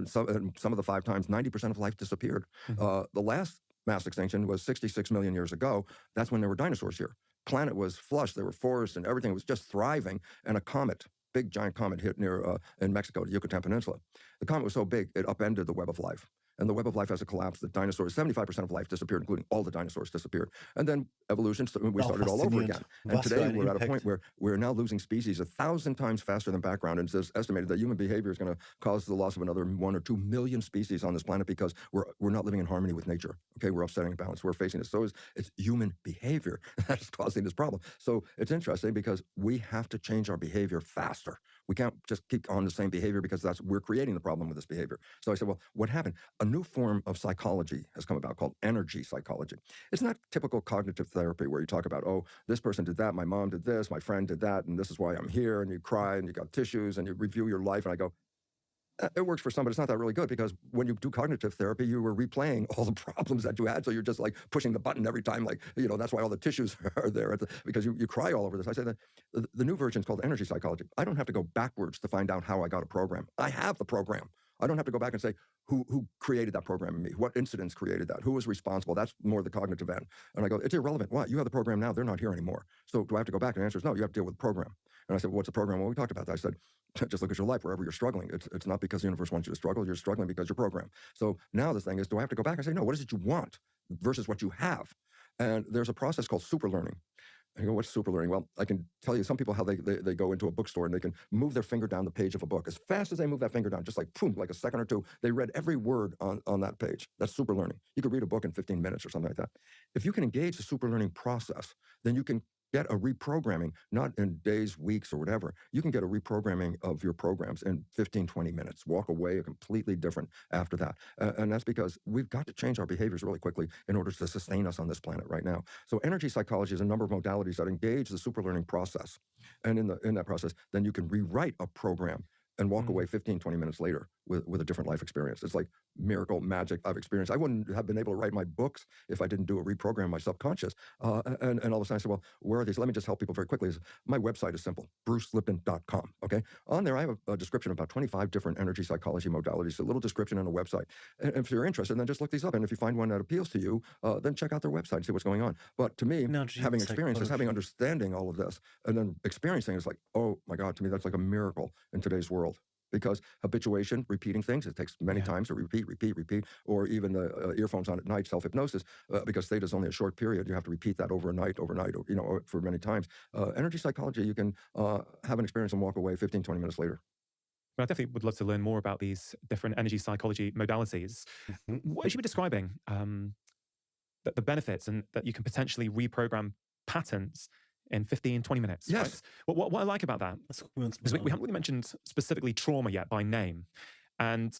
Speaker 1: Some of the 5 times, 90% of life disappeared. The last mass extinction was 66 million years ago. That's when there were dinosaurs here. Planet was flush. There were forests and everything was just thriving. And a comet, big giant comet, hit near in Mexico, the Yucatan Peninsula. The comet was so big it upended the web of life. And the web of life has a collapse. The dinosaurs, 75% of life disappeared, including all the dinosaurs disappeared. And then evolution, we started all over again. And today we're at a point where we're now losing species 1,000 times faster than background. And it's estimated that human behavior is going to cause the loss of another 1 or 2 million species on this planet because we're not living in harmony with nature. Okay, we're upsetting the balance. We're facing this. So it's human behavior that is causing this problem. So it's interesting because we have to change our behavior faster. We can't just keep on the same behavior because we're creating the problem with this behavior. So I said, well, what happened? A new form of psychology has come about called energy psychology. It's not typical cognitive therapy where you talk about, oh, this person did that, my mom did this, my friend did that, and this is why I'm here, and you cry, and you got tissues, and you review your life, and I go, it works for some, but it's not that really good because when you do cognitive therapy, you were replaying all the problems that you had. So you're just like pushing the button every time, like, that's why all the tissues are there because you cry all over this. I say that the new version is called energy psychology. I don't have to go backwards to find out how I got a program. I have the program. I don't have to go back and say, who created that program in me? What incidents created that? Who was responsible? That's more the cognitive end. And I go, it's irrelevant. Why? You have the program now. They're not here anymore. So do I have to go back? And the answer is no, you have to deal with the program. And I said, well, what's the program? Well, we talked about that. I said, just look at your life wherever you're struggling. It's not because the universe wants you to struggle. You're struggling because you're programmed. So now the thing is, do I have to go back and say, no, what is it you want versus what you have? And there's a process called super learning. And you go, what's super learning? Well, I can tell you some people how they go into a bookstore and they can move their finger down the page of a book. As fast as they move that finger down, just like boom, like a second or two, they read every word on that page. That's super learning. You could read a book in 15 minutes or something like that. If you can engage the super learning process, then you can get a reprogramming, not in days, weeks, or whatever. You can get a reprogramming of your programs in 15, 20 minutes. Walk away completely different after that. And that's because we've got to change our behaviors really quickly in order to sustain us on this planet right now. So energy psychology is a number of modalities that engage the super learning process. And in that process, then you can rewrite a program and walk away 15, 20 minutes later with a different life experience. It's like miracle magic I've experienced. I wouldn't have been able to write my books if I didn't do a reprogram my subconscious. And all of a sudden I said, well, where are these? Let me just help people very quickly. My website is simple, brucelipton.com, okay? On there, I have a description of about 25 different energy psychology modalities, a little description on a website. And if you're interested, then just look these up. And if you find one that appeals to you, then check out their website and see what's going on. But to me, having experience is having understanding all of this and then experiencing is like, oh my God, to me, that's like a miracle in today's world. Because habituation, repeating things, it takes many times to repeat, or even the earphones on at night, self-hypnosis, because theta is only a short period. You have to repeat that overnight, or, for many times. Energy psychology, you can have an experience and walk away 15, 20 minutes later.
Speaker 3: Well, I definitely would love to learn more about these different energy psychology modalities. What you were describing, the benefits and that you can potentially reprogram patterns in 15, 20 minutes.
Speaker 1: Yes.
Speaker 3: Right? What I like about that is we haven't really mentioned specifically trauma yet by name. And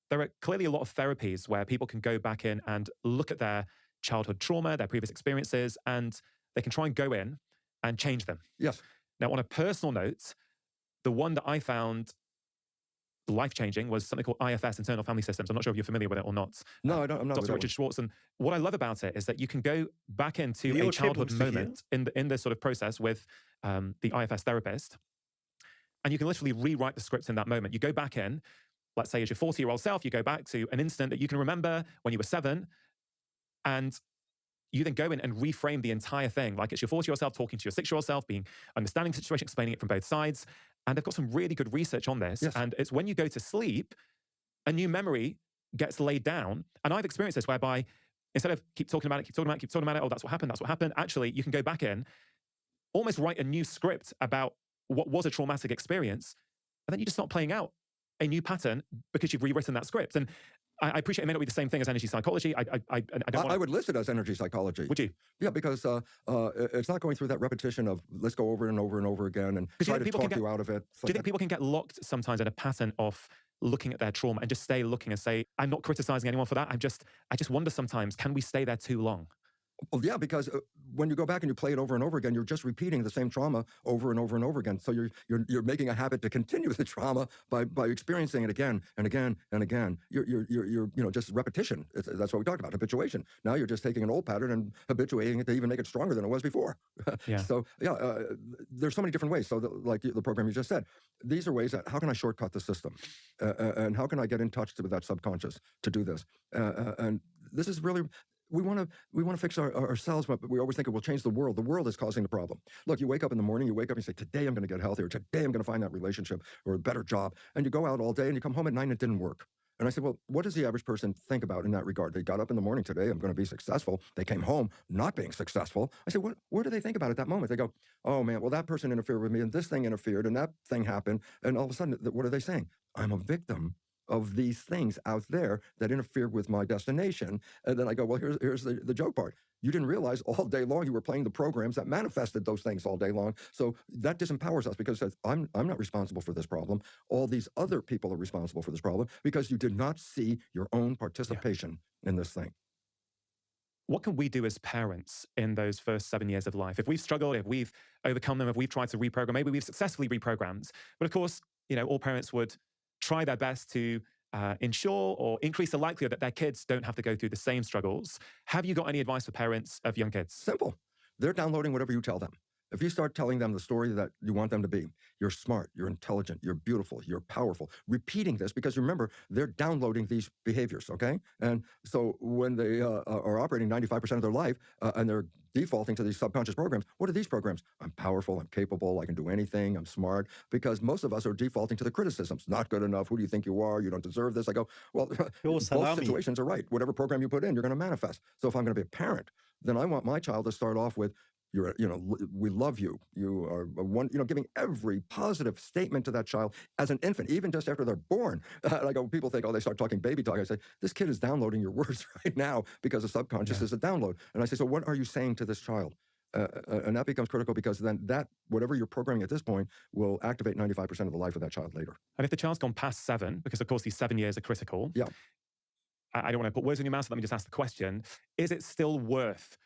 Speaker 3: there are clearly a lot of therapies where people can go back in and look at their childhood trauma, their previous experiences, and they can try and go in and change them.
Speaker 1: Yes.
Speaker 3: Now, on a personal note, the one that I found life-changing was something called IFS, Internal Family Systems. I'm not sure if you're familiar with it or not.
Speaker 1: No, I'm not.
Speaker 3: Dr. Richard Schwartz. And what I love about it is that you can go back into a childhood moment in this sort of process with the IFS therapist, and you can literally rewrite the script in that moment. You go back in, let's say as your 40-year-old self, you go back to an incident that you can remember when you were 7, and you then go in and reframe the entire thing. Like it's your 40-year-old self talking to your 6-year-old self, understanding the situation, explaining it from both sides. And they've got some really good research on this.
Speaker 1: Yes.
Speaker 3: And it's when you go to sleep, a new memory gets laid down. And I've experienced this whereby instead of keep talking about it, oh, that's what happened. Actually, you can go back in, almost write a new script about what was a traumatic experience. And then you just start playing out a new pattern because you've rewritten that script. And I appreciate it may not be the same thing as energy psychology. I
Speaker 1: would list it as energy psychology.
Speaker 3: Would you?
Speaker 1: Yeah, because it's not going through that repetition of let's go over and over and over again and try to talk you out of it.
Speaker 3: Do you think people can get locked sometimes in a pattern of looking at their trauma and just stay looking and say, I'm not criticizing anyone for that. I just wonder sometimes, can we stay there too long?
Speaker 1: Well, yeah, because when you go back and you play it over and over again, you're just repeating the same trauma over and over and over again. So you're making a habit to continue the trauma by experiencing it again and again and again. You're just repetition. That's what we talked about, habituation. Now you're just taking an old pattern and habituating it to even make it stronger than it was before.
Speaker 3: Yeah.
Speaker 1: So there's so many different ways. So like the program you just said, these are ways that how can I shortcut the system, and how can I get in touch with that subconscious to do this? And this is really. We want to fix ourselves, but we always think it will change the world. The world is causing the problem. Look, you wake up in the morning, you wake up and you say, today I'm going to get healthier. Today I'm going to find that relationship or a better job. And you go out all day and you come home at night and it didn't work. And I said, well, what does the average person think about in that regard? They got up in the morning, today I'm going to be successful. They came home not being successful. I said, what do they think about at that moment? They go, oh man, well, that person interfered with me and this thing interfered and that thing happened. And all of a sudden, what are they saying? I'm a victim of these things out there that interfere with my destination. And then I go, well, here's the joke part. You didn't realize all day long you were playing the programs that manifested those things all day long. So that disempowers us because it says, I'm not responsible for this problem. All these other people are responsible for this problem because you did not see your own participation in this thing.
Speaker 3: What can we do as parents in those first 7 years of life? If we've struggled, if we've overcome them, if we've tried to reprogram, maybe we've successfully reprogrammed. But of course, all parents would try their best to ensure or increase the likelihood that their kids don't have to go through the same struggles. Have you got any advice for parents of young kids?
Speaker 1: Simple. They're downloading whatever you tell them. If you start telling them the story that you want them to be, you're smart, you're intelligent, you're beautiful, you're powerful, repeating this, because remember, they're downloading these behaviors, okay? And so when they are operating 95% of their life and they're defaulting to these subconscious programs, what are these programs? I'm powerful, I'm capable, I can do anything, I'm smart, because most of us are defaulting to the criticisms. Not good enough, who do you think you are? You don't deserve this. I go, well, both situations are right. Whatever program you put in, you're going to manifest. So if I'm going to be a parent, then I want my child to start off with, we love you. You are one, giving every positive statement to that child as an infant, even just after they're born. I go, people think, they start talking baby talk. I say, this kid is downloading your words right now because the subconscious is a download. And I say, so what are you saying to this child? And that becomes critical because then whatever you're programming at this point will activate 95% of the life of that child later.
Speaker 3: And if the child's gone past 7, because of course these 7 years are critical.
Speaker 1: Yeah.
Speaker 3: I don't want to put words in your mouth, so let me just ask the question. Is it still worth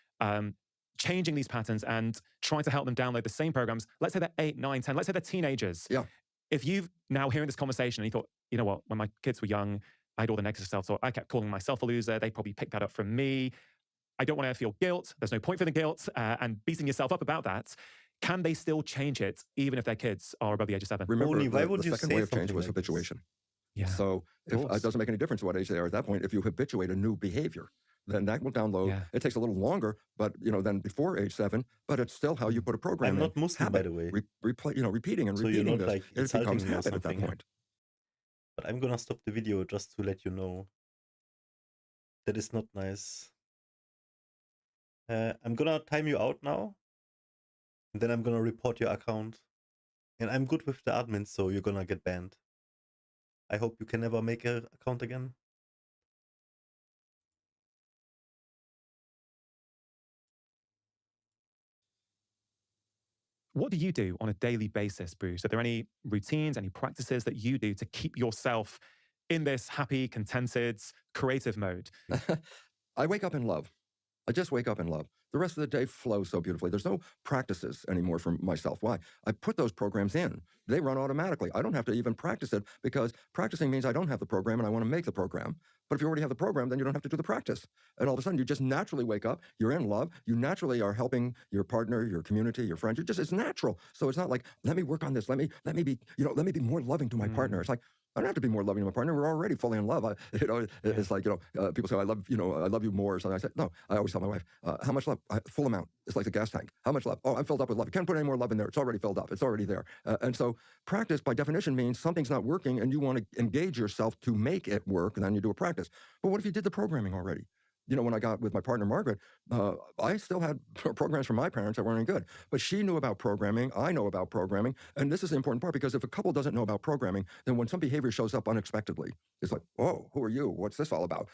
Speaker 3: changing these patterns and trying to help them download the same programs? Let's say they're 8, 9, 10, let's say they're teenagers.
Speaker 1: Yeah.
Speaker 3: If you've now hearing this conversation and you thought, you know what, when my kids were young, I had all the negative self-talk. I kept calling myself a loser. They probably picked that up from me. I don't want to feel guilt. There's no point for the guilt and beating yourself up about that. Can they still change it even if their kids are above the age of 7?
Speaker 1: Remember, the second way of change was habituation.
Speaker 3: Yeah.
Speaker 1: So it doesn't make any difference what age they are at that point. If you habituate a new behavior, then that will download. Yeah. It takes a little longer, but than before age 7. But it's still how you put a program.
Speaker 2: I'm not Muslim, by the way.
Speaker 1: Repeating and
Speaker 2: so
Speaker 1: repeating this,
Speaker 2: like
Speaker 1: it becomes habit at that point.
Speaker 2: But I'm gonna stop the video just to let you know that is not nice. I'm gonna time you out now, and then I'm gonna report your account. And I'm good with the admin, so you're gonna get banned. I hope you can never make an account again.
Speaker 3: What do you do on a daily basis, Bruce? Are there any routines, any practices that you do to keep yourself in this happy, contented, creative mode?
Speaker 1: I wake up in love. I just wake up in love. The rest of the day flows so beautifully. There's no practices anymore for myself. Why? I put those programs in. They run automatically. I don't have to even practice it because practicing means I don't have the program and I want to make the program. But if you already have the program, then you don't have to do the practice. And all of a sudden, you just naturally wake up. You're in love. You naturally are helping your partner, your community, your friends. It's natural. So it's not like, let me work on this. Let me be more loving to my partner. It's like, I don't have to be more loving to my partner. We're already fully in love. It's like, people say, I love you more or something. I said, no, I always tell my wife, how much love? Full amount. It's like the gas tank. How much love? Oh, I'm filled up with love. You can't put any more love in there. It's already filled up. It's already there. And so practice by definition means something's not working and you want to engage yourself to make it work, and then you do a practice. But what if you did the programming already? When I got with my partner, Margaret, I still had programs from my parents that weren't any good. But she knew about programming. I know about programming. And this is the important part, because if a couple doesn't know about programming, then when some behavior shows up unexpectedly, it's like, oh, who are you? What's this all about?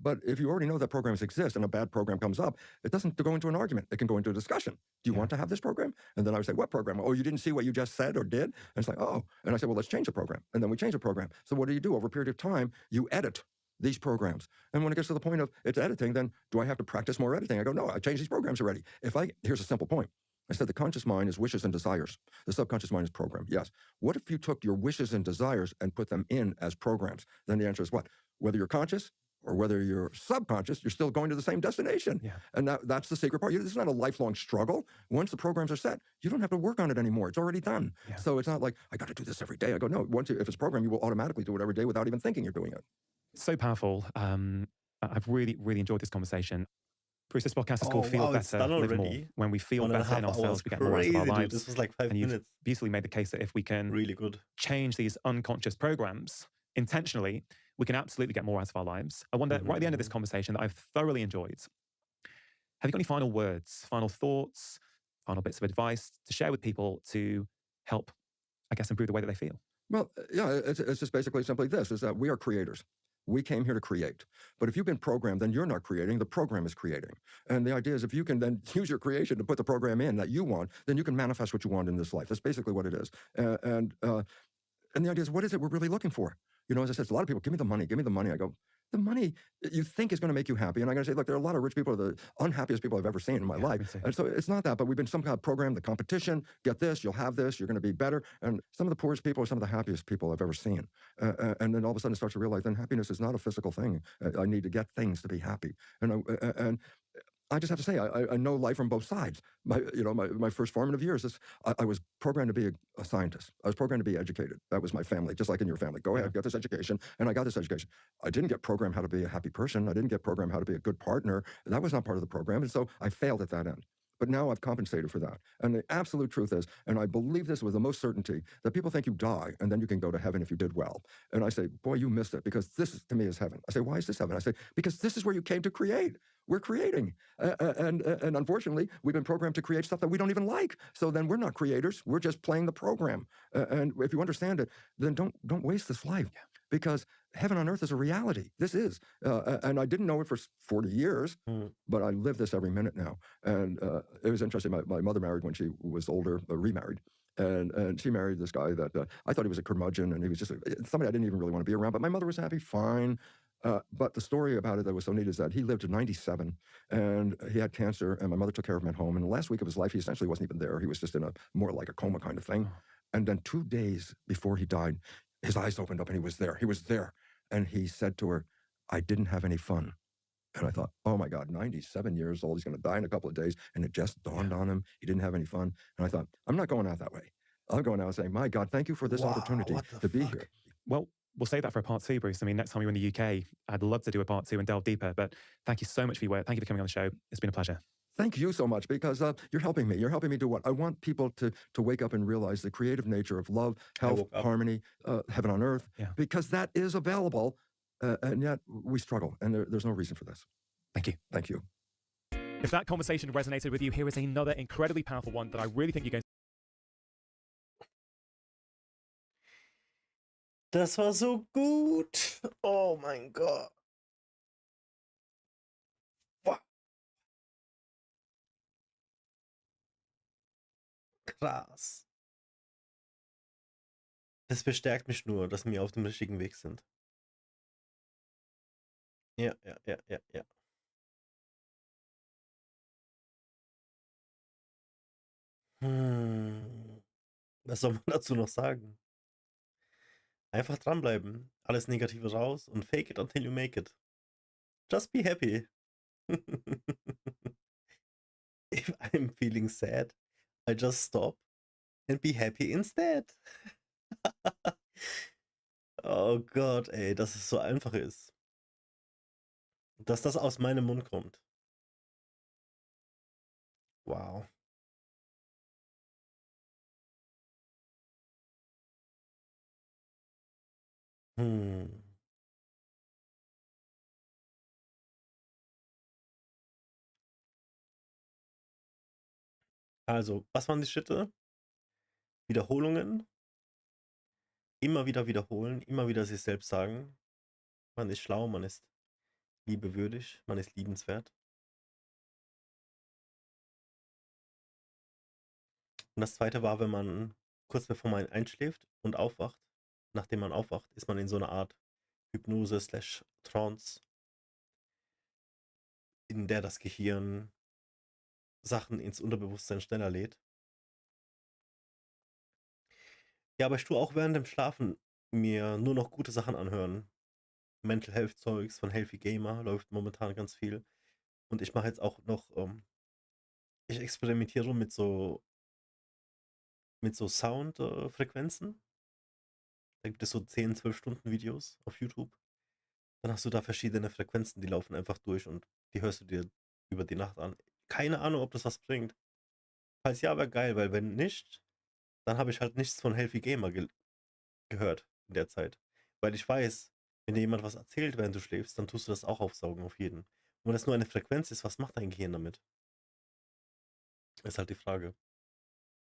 Speaker 1: But if you already know that programs exist and a bad program comes up, it doesn't go into an argument. It can go into a discussion. Do you want to have this program? And then I would say, what program? Oh, you didn't see what you just said or did? And it's like, oh. And I said, well, let's change the program. And then we change the program. So what do? Over a period of time, you edit these programs. And when it gets to the point of it's editing, then do I have to practice more editing? I go, no, I changed these programs already. Here's a simple point. I said the conscious mind is wishes and desires. The subconscious mind is program. Yes. What if you took your wishes and desires and put them in as programs? Then the answer is what? Whether you're conscious or whether you're subconscious, you're still going to the same destination.
Speaker 3: Yeah.
Speaker 1: And that's the secret part. This is not a lifelong struggle. Once the programs are set, you don't have to work on it anymore. It's already done.
Speaker 3: Yeah.
Speaker 1: So it's not like, I got to do this every day. I go, no, if it's programmed, you will automatically do it every day without even thinking you're doing it.
Speaker 3: So powerful. I've really, really enjoyed this conversation. Bruce, this podcast is called Feel Better, Live More. When we feel better in ourselves, we get more out of our lives.
Speaker 2: This was like 5
Speaker 3: and
Speaker 2: minutes.
Speaker 3: You've beautifully made the case that if we can
Speaker 2: really good
Speaker 3: change these unconscious programs intentionally, we can absolutely get more out of our lives. I wonder, right at the end of this conversation that I've thoroughly enjoyed, have you got any final words, final thoughts, final bits of advice to share with people to help, I guess, improve the way that they feel?
Speaker 1: Well, yeah, it's just basically simply this, is that we are creators. We came here to create. But if you've been programmed, then you're not creating, the program is creating. And the idea is if you can then use your creation to put the program in that you want, then you can manifest what you want in this life. That's basically what it is. And the idea is, what is it we're really looking for? You know, as I said, a lot of people, give me the money, give me the money. I go, the money you think is going to make you happy. And I'm going to say, look, there are a lot of rich people, the unhappiest people I've ever seen in my life. And so it's not that, but we've been some kind of program, the competition, get this, you'll have this, you're going to be better. And some of the poorest people are some of the happiest people I've ever seen. And then all of a sudden it starts to realize then happiness is not a physical thing. I need to get things to be happy. And I just have to say, I know life from both sides. My first formative years, I was programmed to be a scientist. I was programmed to be educated. That was my family, just like in your family. Go ahead, get this education. And I got this education. I didn't get programmed how to be a happy person. I didn't get programmed how to be a good partner. That was not part of the program. And so I failed at that end. But now I've compensated for that. And the absolute truth is, and I believe this with the most certainty, that people think you die and then you can go to heaven if you did well. And I say, boy, you missed it, because this to me is heaven. I say, why is this heaven? I say, because this is where you came to create. We're creating. And unfortunately, we've been programmed to create stuff that we don't even like. So then we're not creators. We're just playing the program. And if you understand it, then don't waste this life. Because heaven on earth is a reality. This is. And I didn't know it for 40 years, but I live this every minute now. And it was interesting. My mother married when she was older, remarried. And she married this guy that I thought he was a curmudgeon, and he was just somebody I didn't even really want to be around. But my mother was happy, fine. But the story about it that was so neat is that he lived to 97, and he had cancer, and my mother took care of him at home. And the last week of his life, he essentially wasn't even there. He was just in a more like a coma kind of thing. And then 2 days before he died, his eyes opened up and he was there. He was there. And he said to her, I didn't have any fun. And I thought, oh my God, 97 years old. He's going to die in a couple of days. And it just dawned on him. He didn't have any fun. And I thought, I'm not going out that way. I'm going out saying, my God, thank you for this opportunity to be here.
Speaker 3: Well, we'll save that for a part 2, Bruce. I mean, next time you're in the UK, I'd love to do a part 2 and delve deeper. But thank you so much for your work. Thank you for coming on the show. It's been a pleasure.
Speaker 1: Thank you so much, because you're helping me. You're helping me do what? I want people to wake up and realize the creative nature of love, health, harmony, heaven on earth, because that is available, and yet we struggle, and there's no reason for this.
Speaker 3: Thank you.
Speaker 1: Thank you.
Speaker 3: If that conversation resonated with you, here is another incredibly powerful one that I really think you're going to...
Speaker 2: Das war so gut. Oh mein Gott. Krass. Das bestärkt mich nur, dass wir auf dem richtigen Weg sind. Ja. Was soll man dazu noch sagen? Einfach dranbleiben. Alles Negative raus und fake it until you make it. Just be happy. If I'm feeling sad, I just stop and be happy instead. Oh Gott, ey, dass es so einfach ist. Dass das aus meinem Mund kommt. Wow. Also, was waren die Schritte? Wiederholungen. Immer wieder wiederholen, immer wieder sich selbst sagen, man ist schlau, man ist liebewürdig, man ist liebenswert. Und das zweite war, wenn man kurz bevor man einschläft und aufwacht, nachdem man aufwacht, ist man in so einer Art Hypnose/Trance, in der das Gehirn Sachen ins Unterbewusstsein schneller lädt. Ja, aber ich tue auch während dem Schlafen mir nur noch gute Sachen anhören. Mental Health Zeugs von Healthy Gamer läuft momentan ganz viel. Und ich mache jetzt auch noch, ich experimentiere rum mit so Soundfrequenzen. Da gibt es so 10, 12 Stunden Videos auf YouTube. Dann hast du da verschiedene Frequenzen, die laufen einfach durch und die hörst du dir über die Nacht an. Keine Ahnung, ob das was bringt. Falls ja, wäre geil, weil wenn nicht, dann habe ich halt nichts von Healthy Gamer gehört in der Zeit. Weil ich weiß, wenn dir jemand was erzählt, während du schläfst, dann tust du das auch aufsaugen auf jeden. Und wenn das nur eine Frequenz ist, was macht dein Gehirn damit? Ist halt die Frage.